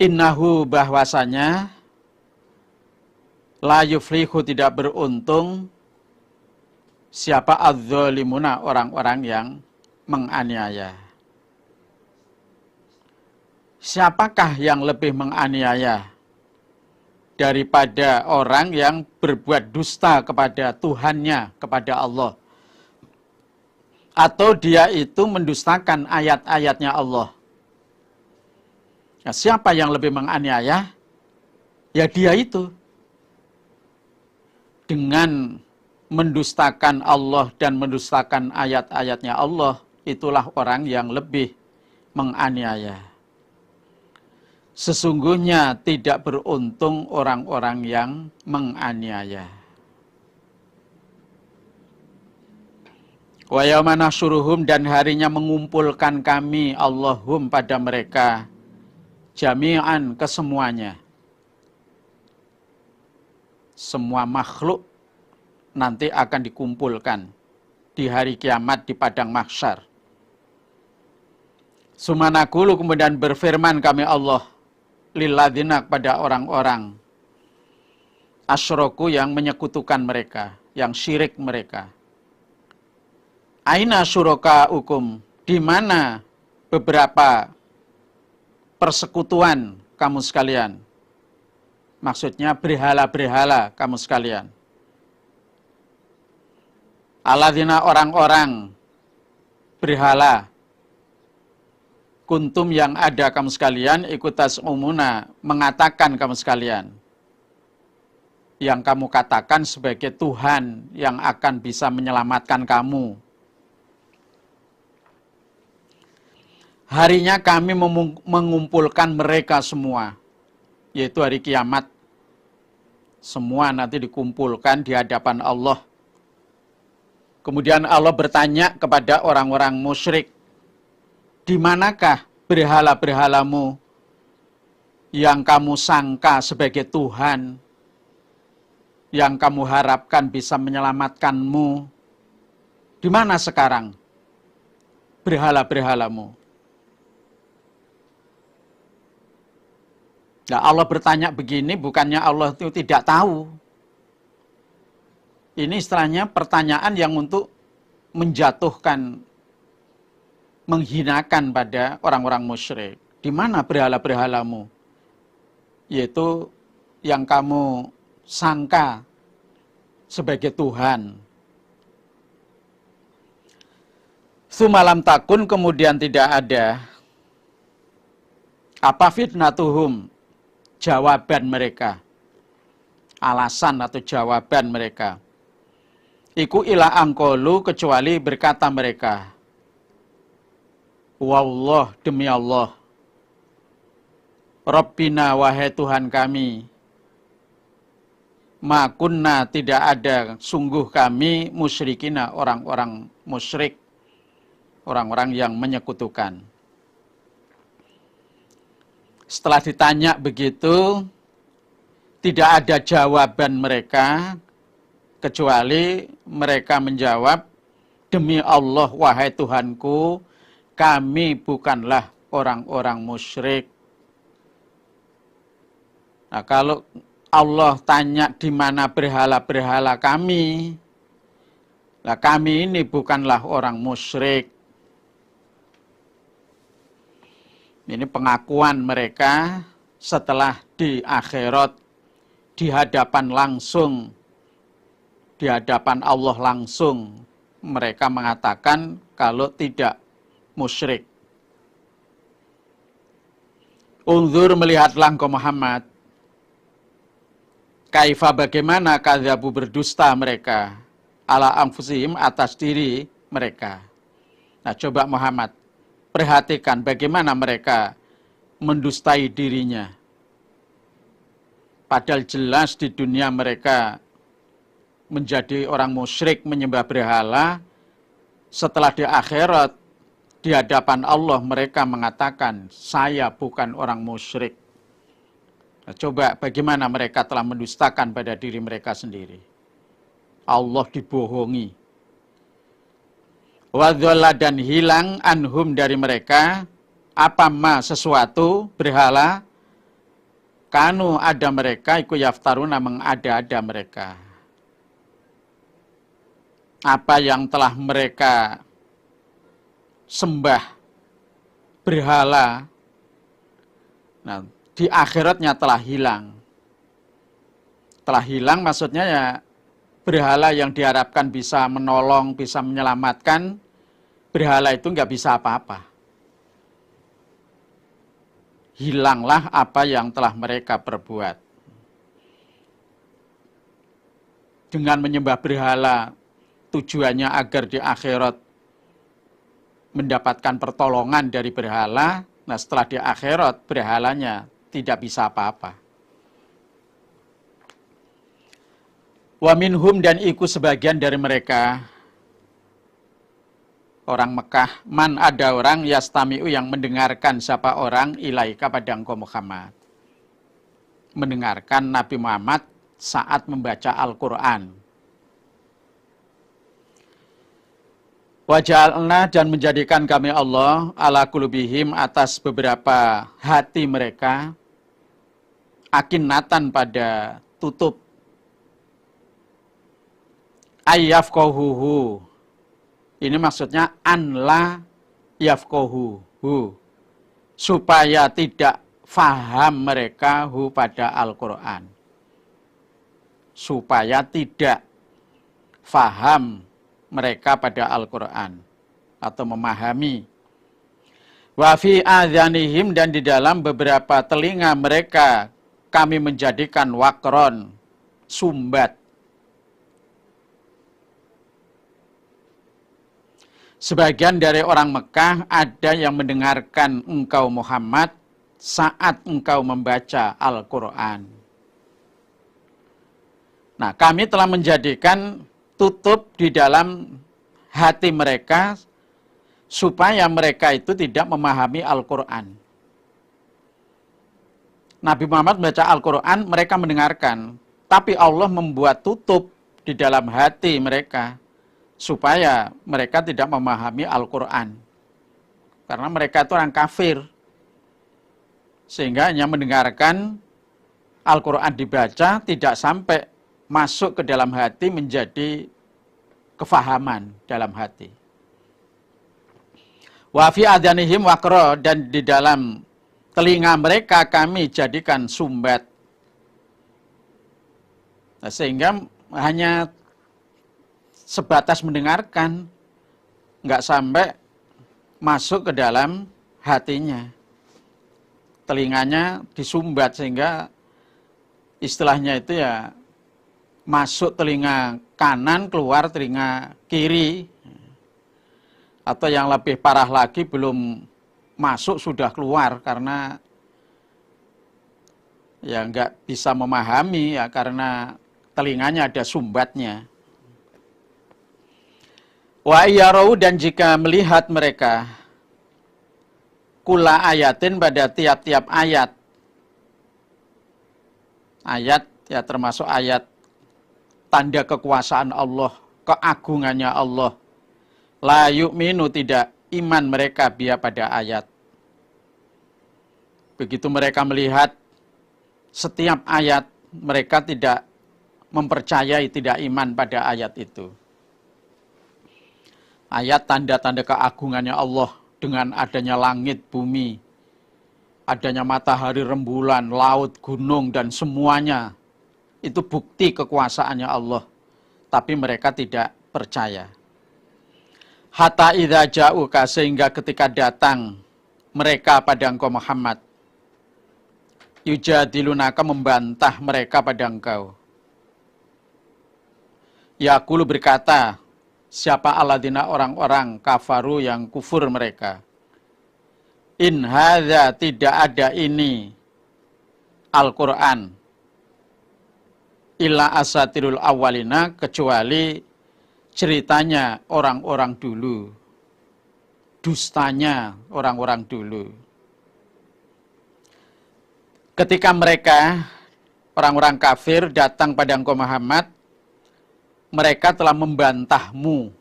Innahu, bahwasanya, la yuflihu, tidak beruntung, siapa adz-dzalimuna, orang-orang yang menganiaya. Siapakah yang lebih menganiaya daripada orang yang berbuat dusta kepada Tuhannya, kepada Allah? Atau dia itu mendustakan ayat-ayatnya Allah. Nah, siapa yang lebih menganiaya? Ya dia itu. Dengan mendustakan Allah dan mendustakan ayat-ayatnya Allah, itulah orang yang lebih menganiaya. Sesungguhnya tidak beruntung orang-orang yang menganiaya. Wa yauma nahsyuruhum, dan harinya mengumpulkan kami Allahum, pada mereka, jami'an, kesemuanya. Semua makhluk nanti akan dikumpulkan di hari kiamat di padang mahsyar. Sumanakulu, kemudian berfirman kami Allah, lilladzina, kepada orang-orang asyraku, yang menyekutukan mereka, yang syirik mereka. Aina syurakaukum, di mana beberapa persekutuan kamu sekalian? Maksudnya berhala-berhala kamu sekalian. Alladzina orang-orang berhala. Kuntum yang ada kamu sekalian, ikutas umuna, mengatakan kamu sekalian. Yang kamu katakan sebagai Tuhan yang akan bisa menyelamatkan kamu. Harinya kami mengumpulkan mereka semua, yaitu hari kiamat. Semua nanti dikumpulkan di hadapan Allah. Kemudian Allah bertanya kepada orang-orang musyrik, di manakah berhala-berhalamu yang kamu sangka sebagai Tuhan, yang kamu harapkan bisa menyelamatkanmu? Di mana sekarang berhala-berhalamu? Nah, Allah bertanya begini, bukannya Allah itu tidak tahu. Ini istilahnya pertanyaan yang untuk menjatuhkan, menghinakan pada orang-orang musyrik. Di mana berhala-berhalamu? Yaitu yang kamu sangka sebagai Tuhan. Sumalam takun, kemudian tidak ada. Apa fitnatuhum? Jawaban mereka. Alasan atau jawaban mereka. Iku ila angkolu, kecuali berkata mereka, wallah, demi Allah, Rabbina, wahai Tuhan kami, ma kunna, tidak ada sungguh kami musyrikina, orang-orang musyrik, orang-orang yang menyekutukan. Setelah ditanya begitu, tidak ada jawaban mereka, kecuali mereka menjawab, demi Allah, wahai Tuhanku, kami bukanlah orang-orang musyrik. Nah, kalau Allah tanya di mana berhala-berhala kami, nah kami ini bukanlah orang musyrik. Ini pengakuan mereka setelah di akhirat, di hadapan langsung, di hadapan Allah langsung, mereka mengatakan kalau tidak musyrik. Unzur, melihatlah engkau Muhammad, kaifa, bagaimana kadzabu, berdusta mereka, ala anfusihim, atas diri mereka. Nah, coba Muhammad, perhatikan bagaimana mereka mendustai dirinya. Padahal jelas di dunia mereka menjadi orang musyrik, menyembah berhala. Setelah di akhirat, di hadapan Allah mereka mengatakan, saya bukan orang musyrik. Nah, coba bagaimana mereka telah mendustakan pada diri mereka sendiri. Allah dibohongi. Wadzola, dan hilang, anhum, dari mereka, apa ma, sesuatu, berhala, kanu, ada mereka, iku yaftaruna, mengada-ada mereka. Apa yang telah mereka sembah, berhala, nah, di akhiratnya telah hilang. Telah hilang maksudnya ya, berhala yang diharapkan bisa menolong, bisa menyelamatkan, berhala itu nggak bisa apa-apa. Hilanglah apa yang telah mereka perbuat. Dengan menyembah berhala, tujuannya agar di akhirat mendapatkan pertolongan dari berhala. Nah, setelah di akhirat, berhalanya tidak bisa apa-apa. Wa minhum, dan ikut sebagian dari mereka, orang Mekah, man, ada orang, yastami'u, yang mendengarkan, siapa orang, ilaika, pada engkau Muhammad. Mendengarkan Nabi Muhammad saat membaca Al-Quran. Waja'alna, dan menjadikan kami Allah, ala kulubihim, atas beberapa hati mereka, akinnatan, pada tutup, ayyafqahuhu. Ini maksudnya anla yafqahuhu, supaya tidak faham mereka pada Al-Quran. Supaya tidak faham mereka pada Al-Quran atau memahami. Wa fi adhanihim, dan di dalam beberapa telinga mereka kami menjadikan wakron, sumbat. Sebagian dari orang Mekah ada yang mendengarkan engkau Muhammad saat engkau membaca Al-Quran. Nah, kami telah menjadikan tutup di dalam hati mereka supaya mereka itu tidak memahami Al-Quran. Nabi Muhammad membaca Al-Quran, mereka mendengarkan. Tapi Allah membuat tutup di dalam hati mereka supaya mereka tidak memahami Al-Quran. Karena mereka itu orang kafir. Sehingga hanya mendengarkan Al-Quran dibaca, tidak sampai masuk ke dalam hati menjadi kefahaman dalam hati. Wa fi adhanihim waqra, dan di dalam telinga mereka kami jadikan sumbat. Nah, sehingga hanya sebatas mendengarkan, nggak sampai masuk ke dalam hatinya. Telinganya disumbat sehingga istilahnya itu ya masuk telinga kanan, keluar telinga kiri. Atau yang lebih parah lagi, belum masuk sudah keluar karena ya nggak bisa memahami ya karena telinganya ada sumbatnya. Wa iyarau, dan jika melihat mereka kula ayatin, pada tiap-tiap ayat. Ayat ya termasuk ayat tanda kekuasaan Allah, keagungannya Allah. La yu'minu, tidak iman mereka biya pada ayat. Begitu mereka melihat setiap ayat, mereka tidak mempercayai, tidak iman pada ayat itu. Ayat tanda-tanda keagungannya Allah dengan adanya langit, bumi, adanya matahari, rembulan, laut, gunung, dan semuanya. Itu bukti kekuasaannya Allah. Tapi mereka tidak percaya. Hatta idza ja'uka, sehingga ketika datang mereka pada engkau Muhammad, yujadilunaka, membantah mereka pada engkau. Yaqulu, berkata, siapa alladzina, orang-orang kafaru yang kufur mereka. In hadza, tidak ada ini Al-Quran illa asatirul awalina, kecuali ceritanya orang-orang dulu, dustanya orang-orang dulu. Ketika mereka, orang-orang kafir, datang pada engkau Muhammad, mereka telah membantahmu,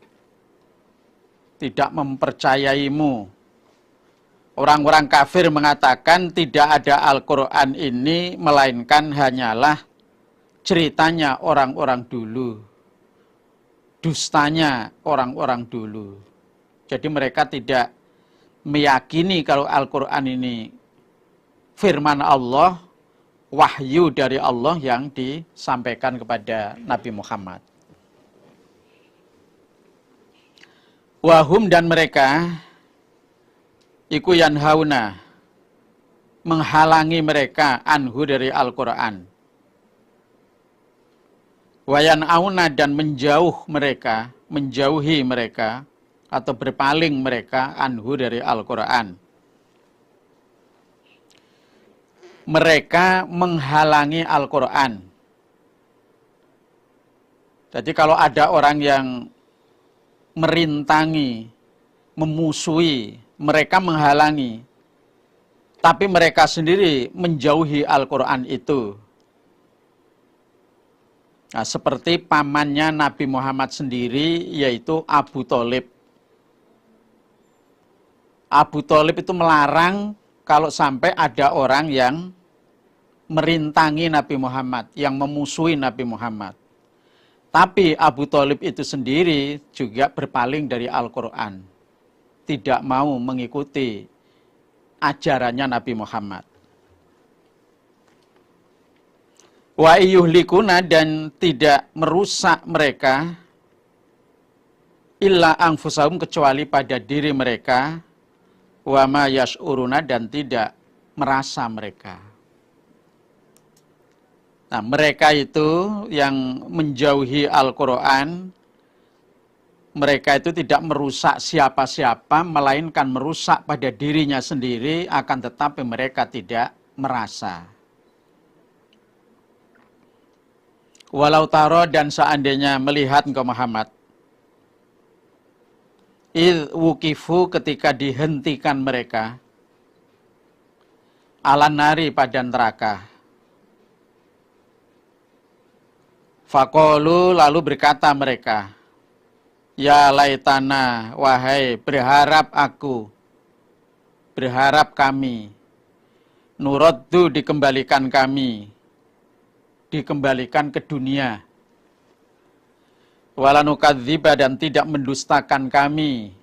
tidak mempercayaimu. Orang-orang kafir mengatakan tidak ada Al-Quran ini, melainkan hanyalah ceritanya orang-orang dulu, dustanya orang-orang dulu. Jadi mereka tidak meyakini kalau Al-Quran ini firman Allah, wahyu dari Allah yang disampaikan kepada Nabi Muhammad. Wahum, dan mereka iku yanhauna, menghalangi mereka anhu dari Al-Quran. Wayan'auna, dan menjauhi mereka atau berpaling mereka anhu dari Al-Quran. Mereka menghalangi Al-Quran. Jadi kalau ada orang yang merintangi, memusuhi, mereka menghalangi, tapi mereka sendiri menjauhi Al-Quran itu. Nah, seperti pamannya Nabi Muhammad sendiri, yaitu Abu Thalib. Abu Thalib itu melarang kalau sampai ada orang yang merintangi Nabi Muhammad, yang memusuhi Nabi Muhammad. Tapi Abu Thalib itu sendiri juga berpaling dari Al-Quran. Tidak mau mengikuti ajarannya Nabi Muhammad. Wa yuhlikuna, dan tidak merusak mereka illa anfusahum, kecuali pada diri mereka, wa ma yash'uruna, dan tidak merasa mereka. Nah, mereka itu yang menjauhi Al-Quran, mereka itu tidak merusak siapa-siapa, melainkan merusak pada dirinya sendiri, akan tetapi mereka tidak merasa. Walau taro, dan seandainya melihat engkau Muhammad, idh wukifu, ketika dihentikan mereka, ala nari, pada neraka. Faqalu, lalu berkata mereka, ya laitana, wahai berharap aku, berharap kami, nuraddu, dikembalikan kami, dikembalikan ke dunia, walanukadziba, dan tidak mendustakan kami,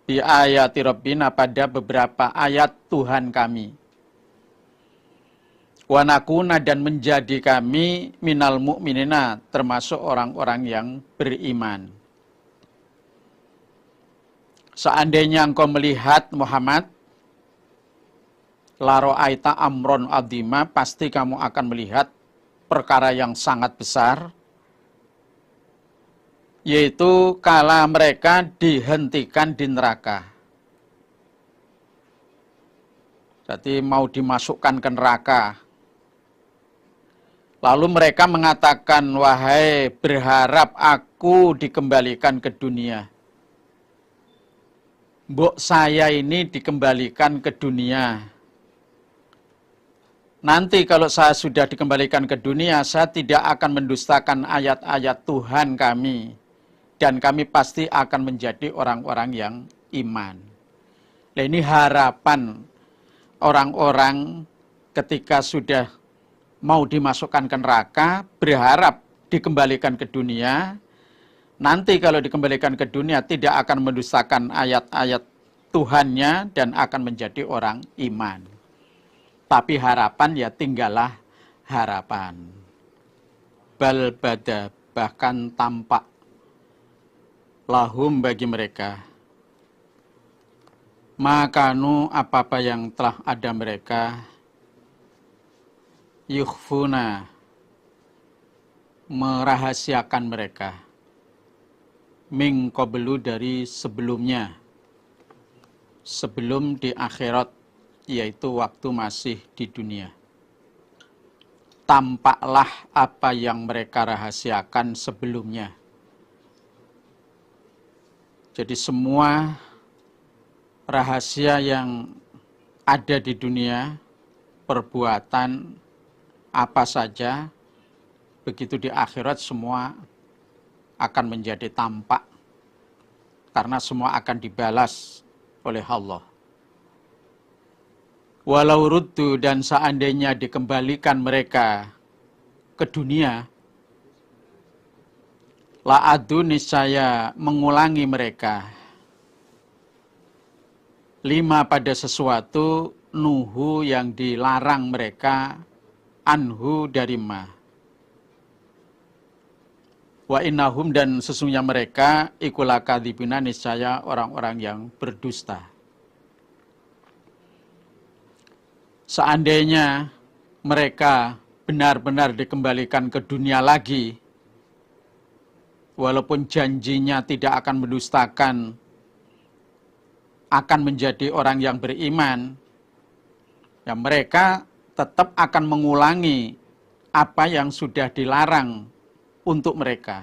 bi ayati rabbina, pada beberapa ayat Tuhan kami, wa nakuna, dan menjadi kami minal mu'minina, termasuk orang-orang yang beriman. Seandainya engkau melihat Muhammad, la ra'aita amron adhima, pasti kamu akan melihat perkara yang sangat besar, yaitu kala mereka dihentikan di neraka. Jadi mau dimasukkan ke neraka. Lalu mereka mengatakan, wahai berharap aku dikembalikan ke dunia. Mbok saya ini dikembalikan ke dunia. Nanti kalau saya sudah dikembalikan ke dunia, saya tidak akan mendustakan ayat-ayat Tuhan kami. Dan kami pasti akan menjadi orang-orang yang iman. Nah, ini harapan orang-orang ketika sudah mau dimasukkan ke neraka, berharap dikembalikan ke dunia. Nanti kalau dikembalikan ke dunia, tidak akan mendustakan ayat-ayat Tuhannya dan akan menjadi orang iman. Tapi harapan ya tinggallah harapan. Bal bada, bahkan tampak lahum, bagi mereka, makanu, apa-apa yang telah ada mereka, yukhfuna, merahasiakan mereka, min qablu, dari sebelumnya, sebelum di akhirat, yaitu waktu masih di dunia. Tampaklah apa yang mereka rahasiakan sebelumnya. Jadi semua rahasia yang ada di dunia, perbuatan apa saja, begitu di akhirat semua akan menjadi tampak, karena semua akan dibalas oleh Allah. Walau ruddu, dan seandainya dikembalikan mereka ke dunia, la'adu, niscaya mengulangi mereka, lima, pada sesuatu, nuhu, yang dilarang mereka, anhu, dari ma. Wa innahum, dan sesungguhnya mereka, ikulakadzibuna, niscaya orang-orang yang berdusta. Seandainya mereka benar-benar dikembalikan ke dunia lagi, walaupun janjinya tidak akan mendustakan, akan menjadi orang yang beriman, ya mereka tetap akan mengulangi apa yang sudah dilarang untuk mereka.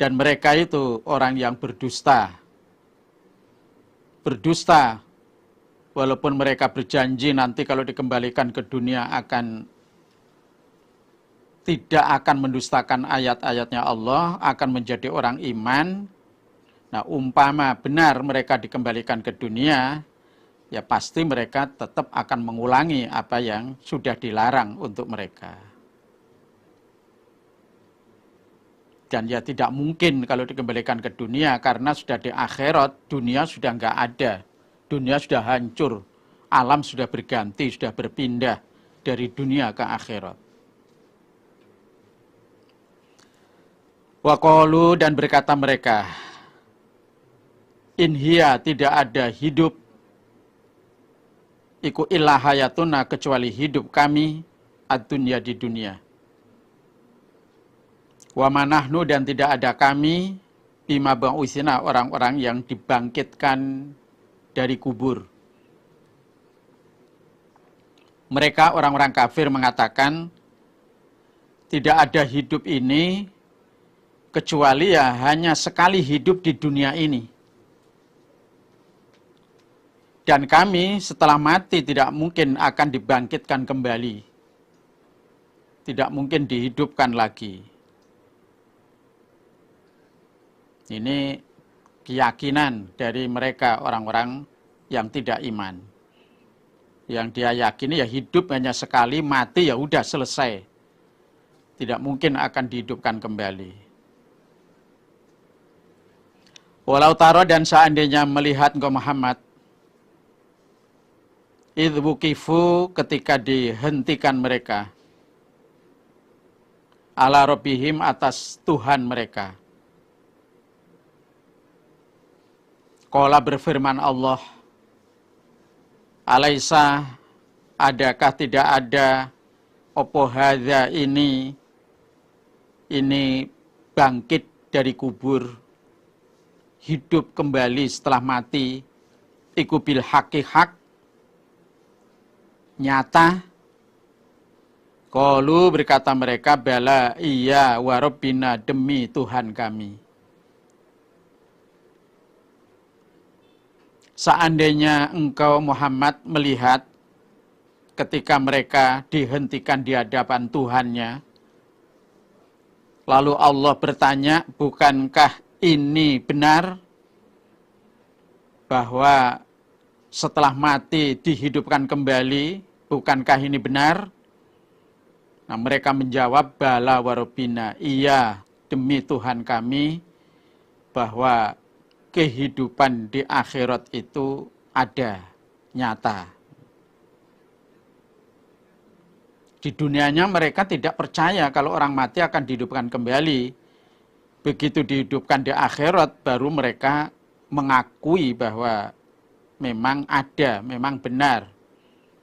Dan mereka itu orang yang berdusta. Berdusta, walaupun mereka berjanji nanti kalau dikembalikan ke dunia tidak akan mendustakan ayat-ayatnya Allah, akan menjadi orang iman. Nah, umpama benar mereka dikembalikan ke dunia, ya pasti mereka tetap akan mengulangi apa yang sudah dilarang untuk mereka. Dan ya tidak mungkin kalau dikembalikan ke dunia, karena sudah di akhirat, dunia sudah nggak ada. Dunia sudah hancur, alam sudah berganti, sudah berpindah. dari dunia ke akhirat. Wa qalu, dan berkata mereka, in hiya, tidak ada hidup iku illa hayatuna, kecuali hidup kami ad-dunya, di dunia. Wa manahnu, dan tidak ada kami bima ba'usina, orang-orang yang dibangkitkan dari kubur. Mereka orang-orang kafir mengatakan tidak ada hidup ini kecuali ya hanya sekali hidup di dunia ini. Dan kami setelah mati tidak mungkin akan dibangkitkan kembali. Tidak mungkin dihidupkan lagi. Ini keyakinan dari mereka orang-orang yang tidak iman. Yang dia yakini ya hidup hanya sekali, mati ya udah selesai. Tidak mungkin akan dihidupkan kembali. Walau taro, dan seandainya melihat engkau Muhammad, idh wuqifu, ketika dihentikan mereka, ala rabbihim, atas Tuhan mereka. Qala, berfirman Allah, alaisa, adakah tidak ada, opo hadza, ini bangkit dari kubur, hidup kembali setelah mati, iku bil haqqi, hak, nyata. Qalu, berkata mereka, bala, iya, wa rabbina, demi Tuhan kami. Seandainya engkau Muhammad melihat ketika mereka dihentikan di hadapan Tuhannya, lalu Allah bertanya, bukankah ini benar bahwa setelah mati dihidupkan kembali, bukankah ini benar? Nah, mereka menjawab, bala wa rabbina, iya, demi Tuhan kami, bahwa kehidupan di akhirat itu ada, nyata. Di dunianya mereka tidak percaya kalau orang mati akan dihidupkan kembali. Begitu dihidupkan di akhirat, baru mereka mengakui bahwa memang ada, memang benar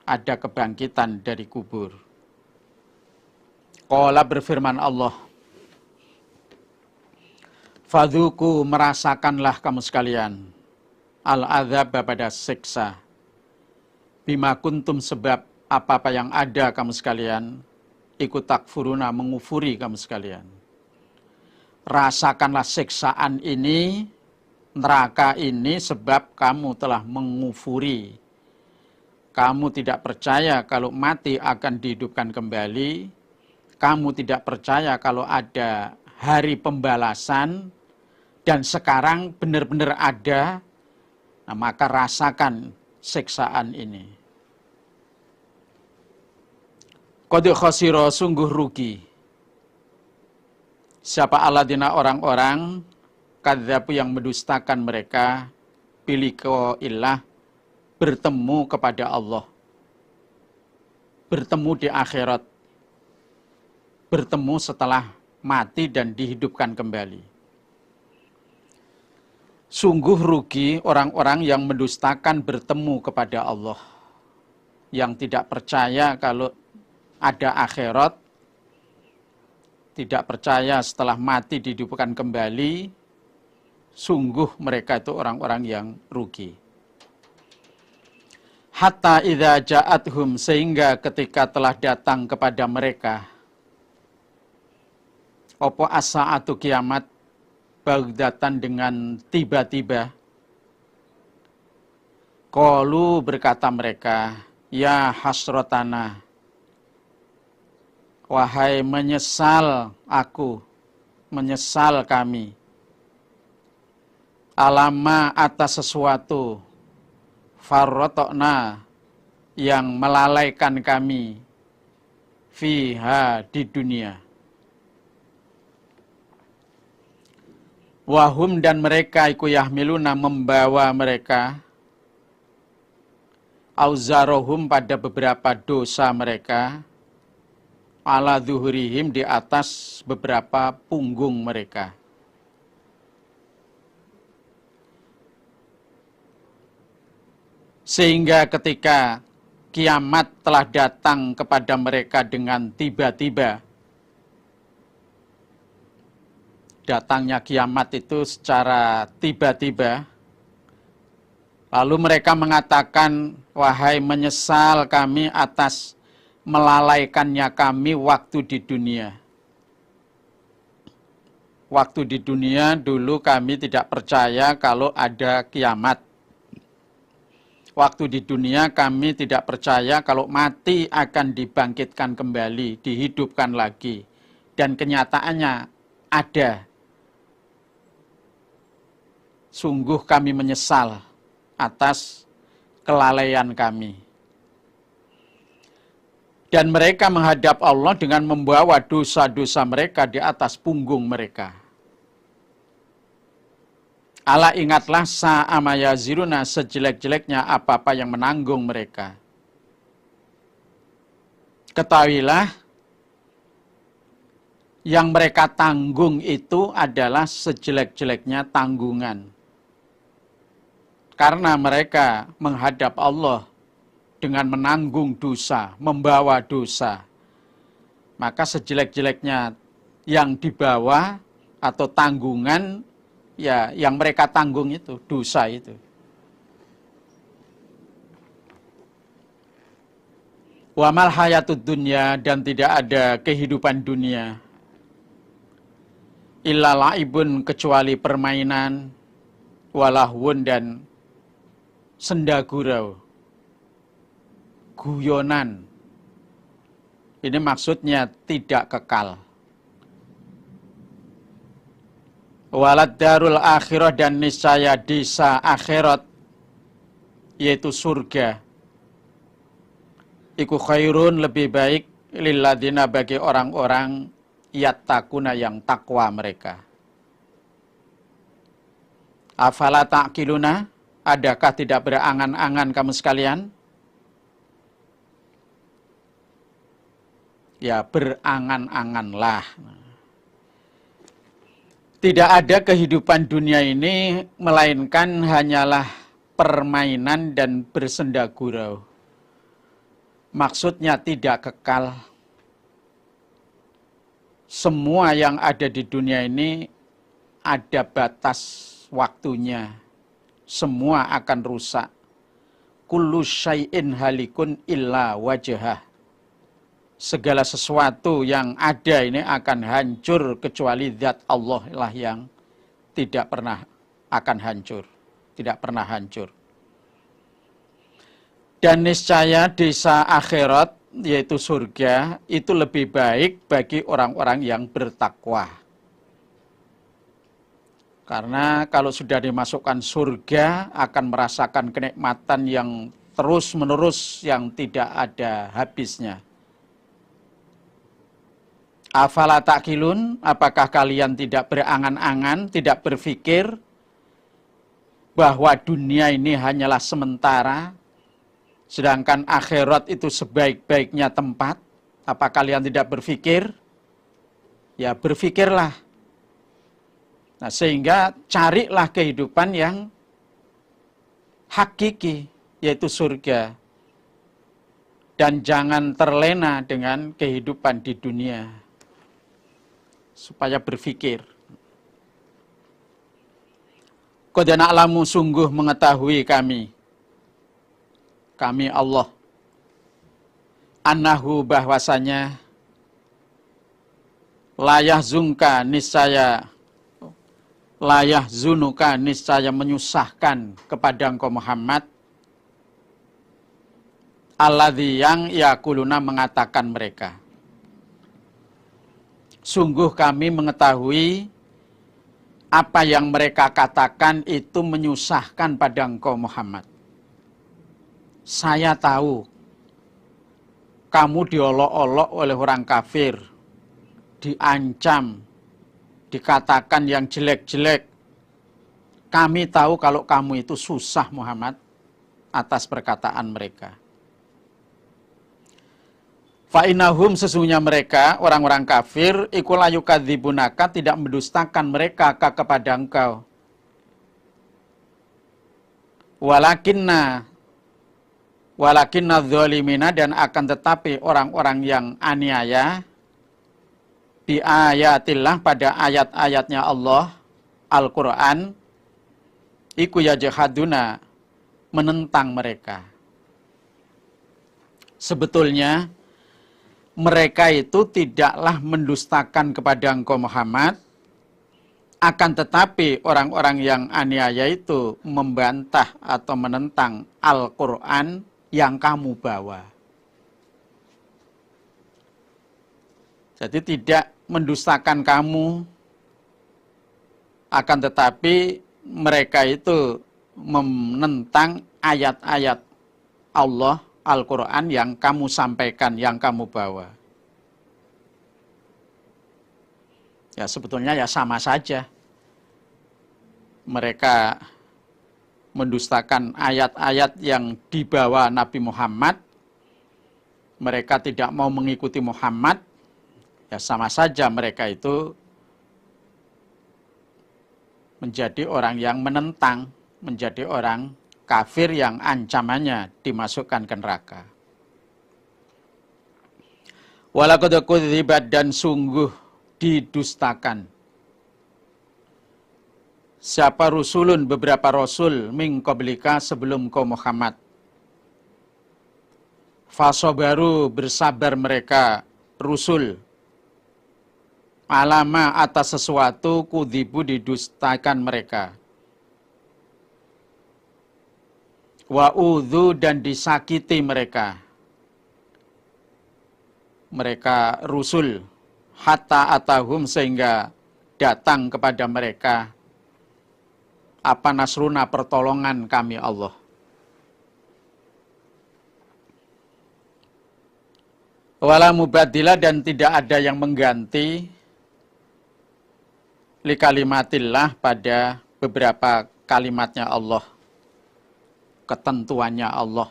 ada kebangkitan dari kubur. Qala, berfirman Allah, fadzuku, merasakanlah kamu sekalian, al-adzab, pada siksa, bima kuntum, sebab apa-apa yang ada kamu sekalian, ikut takfuruna, mengufuri kamu sekalian. Rasakanlah siksaan ini, neraka ini, sebab kamu telah mengufuri. Kamu tidak percaya kalau mati akan dihidupkan kembali. Kamu tidak percaya kalau ada hari pembalasan. Dan sekarang benar-benar ada. Nah, maka rasakan siksaan ini. Qad khasira, sungguh rugi. Siapa alladzina, orang-orang, kadzabu, yang mendustakan mereka, biliqa'illah, bertemu kepada Allah. Bertemu di akhirat. Bertemu setelah mati dan dihidupkan kembali. Sungguh rugi orang-orang yang mendustakan bertemu kepada Allah. Yang tidak percaya kalau ada akhirat, tidak percaya setelah mati dihidupkan kembali, sungguh mereka itu orang-orang yang rugi. Hatta idza ja'athum, sehingga ketika telah datang kepada mereka, opo as-saatu, kiamat, bagdatan, dengan tiba-tiba. Qalu, berkata mereka, ya hasrotana, wahai menyesal aku, menyesal kami, alama, atas sesuatu, farrotokna, yang melalaikan kami, fiha, di dunia. Wahum, dan mereka iku yahmiluna, membawa mereka, auzarohum pada beberapa dosa mereka, ala zuhurihim di atas beberapa punggung mereka. Sehingga ketika kiamat telah datang kepada mereka dengan tiba-tiba, datangnya kiamat itu secara tiba-tiba, lalu mereka mengatakan, wahai menyesal kami atas melalaikannya kami waktu di dunia. Waktu di dunia dulu kami tidak percaya kalau ada kiamat. Waktu di dunia kami tidak percaya kalau mati akan dibangkitkan kembali, dihidupkan lagi. Dan kenyataannya ada. Sungguh kami menyesal atas kelalaian kami. Dan mereka menghadap Allah dengan membawa dosa-dosa mereka di atas punggung mereka. Ala ingatlah sa'amaya ziruna sejelek-jeleknya apa-apa yang menanggung mereka. Ketahuilah, yang mereka tanggung itu adalah sejelek-jeleknya tanggungan. Karena mereka menghadap Allah dengan menanggung dosa, membawa dosa. Maka sejelek-jeleknya yang dibawa atau tanggungan, ya yang mereka tanggung itu, dosa itu. Wa mal hayatud dunya, dan tidak ada kehidupan dunia. Illa laibun, kecuali permainan, walahwun, dan sendagurau, guyonan. Ini maksudnya tidak kekal. Walad darul akhirah, dan niscaya desa akhirat, yaitu surga, iku khairun, lebih baik, lilladina, bagi orang-orang yattaquna, yang takwa mereka. Afala ta'qiluna, adakah tidak berangan-angan kamu sekalian? Ya, berangan-anganlah. Tidak ada kehidupan dunia ini melainkan hanyalah permainan dan bersendagurau. Maksudnya tidak kekal. Semua yang ada di dunia ini ada batas waktunya. Semua akan rusak. Kullu syai'in halikun illa wajhah. Segala sesuatu yang ada ini akan hancur kecuali zat Allah lah yang tidak pernah akan hancur. Tidak pernah hancur. Dan niscaya desa akhirat, yaitu surga, itu lebih baik bagi orang-orang yang bertakwa. Karena kalau sudah dimasukkan surga, akan merasakan kenikmatan yang terus-menerus, yang tidak ada habisnya. Afala ta'qilun, apakah kalian tidak berangan-angan, tidak berpikir bahwa dunia ini hanyalah sementara, sedangkan akhirat itu sebaik-baiknya tempat? Apa kalian tidak berpikir? Ya, berpikirlah. Nah, sehingga carilah kehidupan yang hakiki, yaitu surga. Dan jangan terlena dengan kehidupan di dunia. Supaya berpikir. Qad na'lamu, sungguh mengetahui kami Allah, annahu, bahwasanya, layah zunka, niscaya, layah zunuka, niscaya menyusahkan kepada engkau Muhammad, alladzi, yang yakuluna, mengatakan mereka. Sungguh kami mengetahui apa yang mereka katakan itu menyusahkan pada engkau Muhammad. Saya tahu kamu diolok-olok oleh orang kafir, diancam, dikatakan yang jelek-jelek. Kami tahu kalau kamu itu susah Muhammad atas perkataan mereka. Fa'inahum sesungguhnya mereka, orang-orang kafir, iku la yukadzibunaka tidak mendustakan mereka kepada engkau. Walakinna dzalimina dan akan tetapi orang-orang yang aniaya bi ayatillah pada ayat-ayatnya Allah Al-Quran iku yajhaduna menentang mereka. Sebetulnya mereka itu tidaklah mendustakan kepada engkau Muhammad, akan tetapi orang-orang yang aniaya itu membantah atau menentang Al-Quran yang kamu bawa. Jadi tidak mendustakan kamu, akan tetapi mereka itu menentang ayat-ayat Allah Al-Quran yang kamu sampaikan, yang kamu bawa. Ya sebetulnya ya sama saja. Mereka mendustakan ayat-ayat yang dibawa Nabi Muhammad. Mereka tidak mau mengikuti Muhammad. Ya sama saja mereka itu menjadi orang yang menentang, menjadi orang kafir yang ancamannya dimasukkan ke neraka. Walaqad kudzibat dan sungguh didustakan. Siapa rusulun beberapa rasul min qablika sebelum kau Muhammad. Fasobaru bersabar mereka rusul. Alama atas sesuatu kudzibu didustakan mereka. Wa'udhu dan disakiti mereka. Mereka rusul. Hatta atahum sehingga datang kepada mereka. Apa nasruna pertolongan kami Allah. Wala mubadila dan tidak ada yang mengganti. Li kalimatillah pada beberapa kalimatnya Allah. Ketentuannya Allah.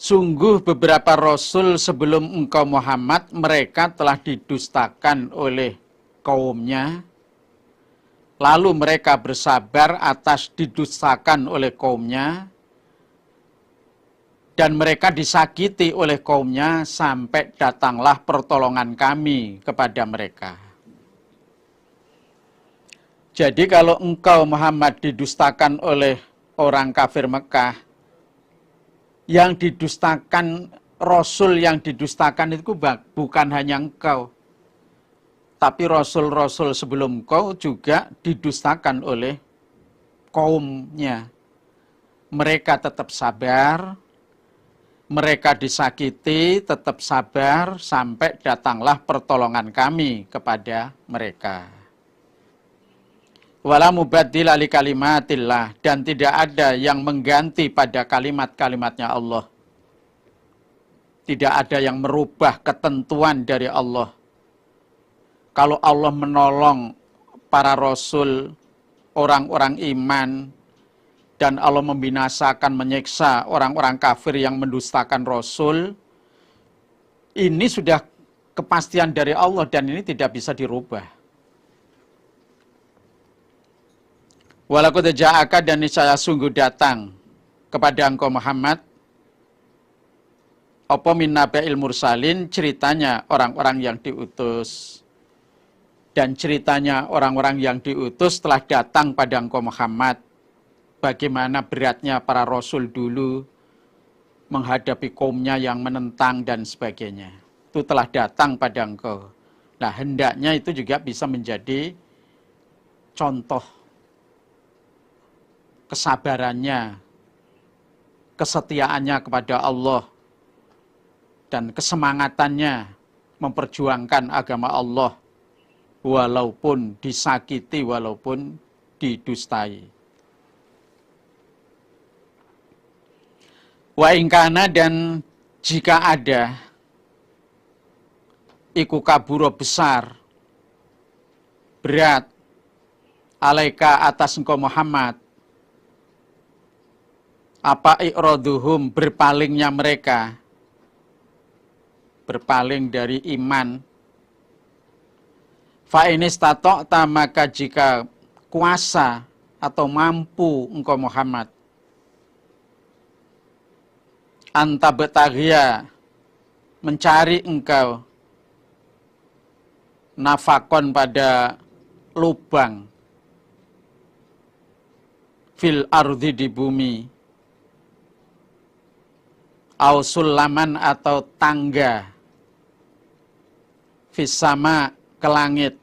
Sungguh beberapa rasul sebelum engkau Muhammad, mereka telah didustakan oleh kaumnya. Lalu mereka bersabar atas didustakan oleh kaumnya. Dan mereka disakiti oleh kaumnya sampai datanglah pertolongan kami kepada mereka. Jadi kalau engkau Muhammad didustakan oleh orang kafir Mekah, yang didustakan, Rasul yang didustakan itu bukan hanya engkau. Tapi Rasul-Rasul sebelum engkau juga didustakan oleh kaumnya. Mereka tetap sabar, mereka disakiti, tetap sabar, sampai datanglah pertolongan kami kepada mereka. Wala mubaddila li kalimatillah dan tidak ada yang mengganti pada kalimat-kalimatnya Allah. Tidak ada yang merubah ketentuan dari Allah. Kalau Allah menolong para rasul, orang-orang iman, dan Allah membinasakan, menyiksa orang-orang kafir yang mendustakan rasul, ini sudah kepastian dari Allah dan ini tidak bisa dirubah. Walaqad ja'aka dan niscaya sungguh datang kepada engkau Muhammad apa min naba'il mursalin, ceritanya orang-orang yang diutus. Dan ceritanya orang-orang yang diutus telah datang pada engkau Muhammad. Bagaimana beratnya para rasul dulu menghadapi kaumnya yang menentang dan sebagainya. Itu telah datang pada engkau. Nah, hendaknya itu juga bisa menjadi contoh kesabarannya, kesetiaannya kepada Allah, dan kesemangatannya memperjuangkan agama Allah, walaupun disakiti, walaupun didustai. Wa ingkana dan jika ada, iku kaburo besar, berat, alaika atas engkau Muhammad, Apa i'raduhum, berpalingnya mereka, berpaling dari iman. Fa in istata'ta, maka jika kuasa atau mampu engkau Muhammad, anta betaghiya, mencari engkau nafakon pada lubang, fil ardi, di bumi, au sulaman, atau tangga, fis sama, ke langit,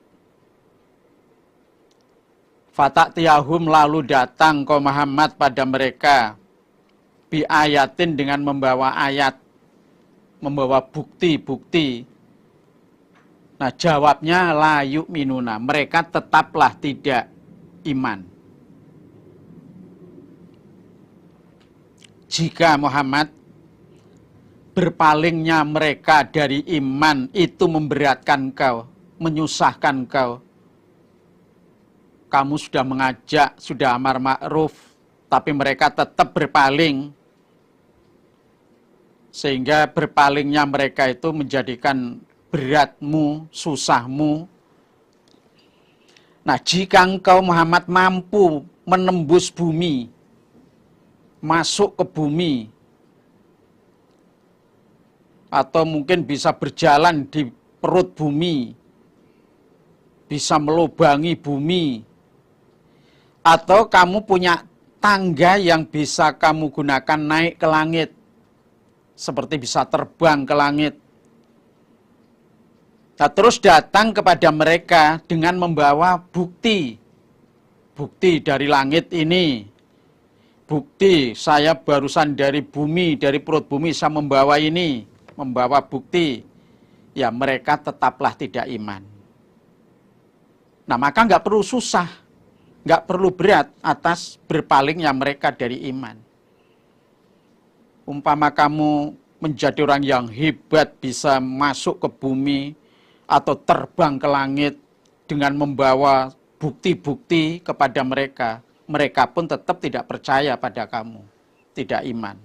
fata'tiyahum, lalu datang kau Muhammad pada mereka, bi ayatin, dengan membawa ayat, membawa bukti-bukti. Nah, jawabnya la yu'minuna, mereka tetaplah tidak iman. Jika Muhammad, berpalingnya mereka dari iman itu memberatkan kau, menyusahkan kau. Kamu sudah mengajak, sudah amar ma'ruf, tapi mereka tetap berpaling. Sehingga berpalingnya mereka itu menjadikan beratmu, susahmu. Nah, jika engkau Muhammad mampu menembus bumi, masuk ke bumi, atau mungkin bisa berjalan di perut bumi, bisa melubangi bumi, atau kamu punya tangga yang bisa kamu gunakan naik ke langit, seperti bisa terbang ke langit. Nah, terus datang kepada mereka dengan membawa bukti. Bukti dari langit ini. Bukti saya barusan dari bumi, dari perut bumi saya membawa ini. Membawa bukti. Ya, mereka tetaplah tidak iman. Nah, maka nggak perlu susah. Nggak perlu berat atas berpalingnya mereka dari iman. Umpama kamu menjadi orang yang hebat, bisa masuk ke bumi, atau terbang ke langit dengan membawa bukti-bukti kepada mereka, mereka pun tetap tidak percaya pada kamu, tidak iman.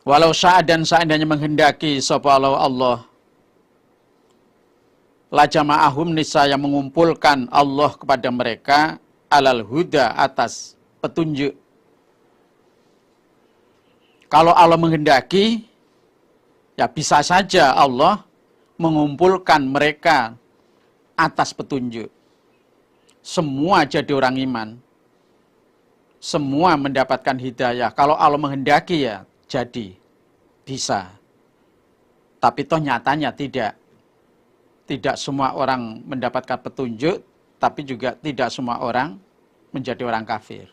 Walau syaa, dan seandainya menghendaki sapa Allah, la jama'ahum, niscaya mengumpulkan Allah kepada mereka, alal huda, atas petunjuk. Kalau Allah menghendaki, ya bisa saja Allah mengumpulkan mereka atas petunjuk. Semua jadi orang iman. Semua mendapatkan hidayah. Kalau Allah menghendaki ya jadi. Bisa. Tapi toh nyatanya tidak. Tidak semua orang mendapatkan petunjuk, tapi juga tidak semua orang menjadi orang kafir.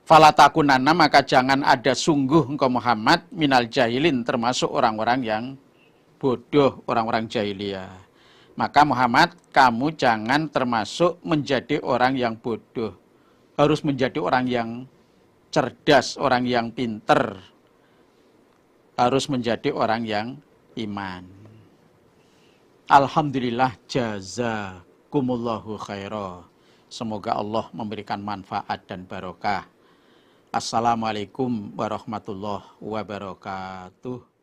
Fala takunanna, maka jangan ada sungguh engkau Muhammad minal jahilin, termasuk orang-orang yang bodoh, orang-orang jahiliyah. Maka Muhammad, kamu jangan termasuk menjadi orang yang bodoh. Harus menjadi orang yang cerdas, orang yang pinter. Harus menjadi orang yang iman. Alhamdulillah, jazakumullahu khairah. Semoga Allah memberikan manfaat dan barokah. Assalamualaikum warahmatullahi wabarakatuh.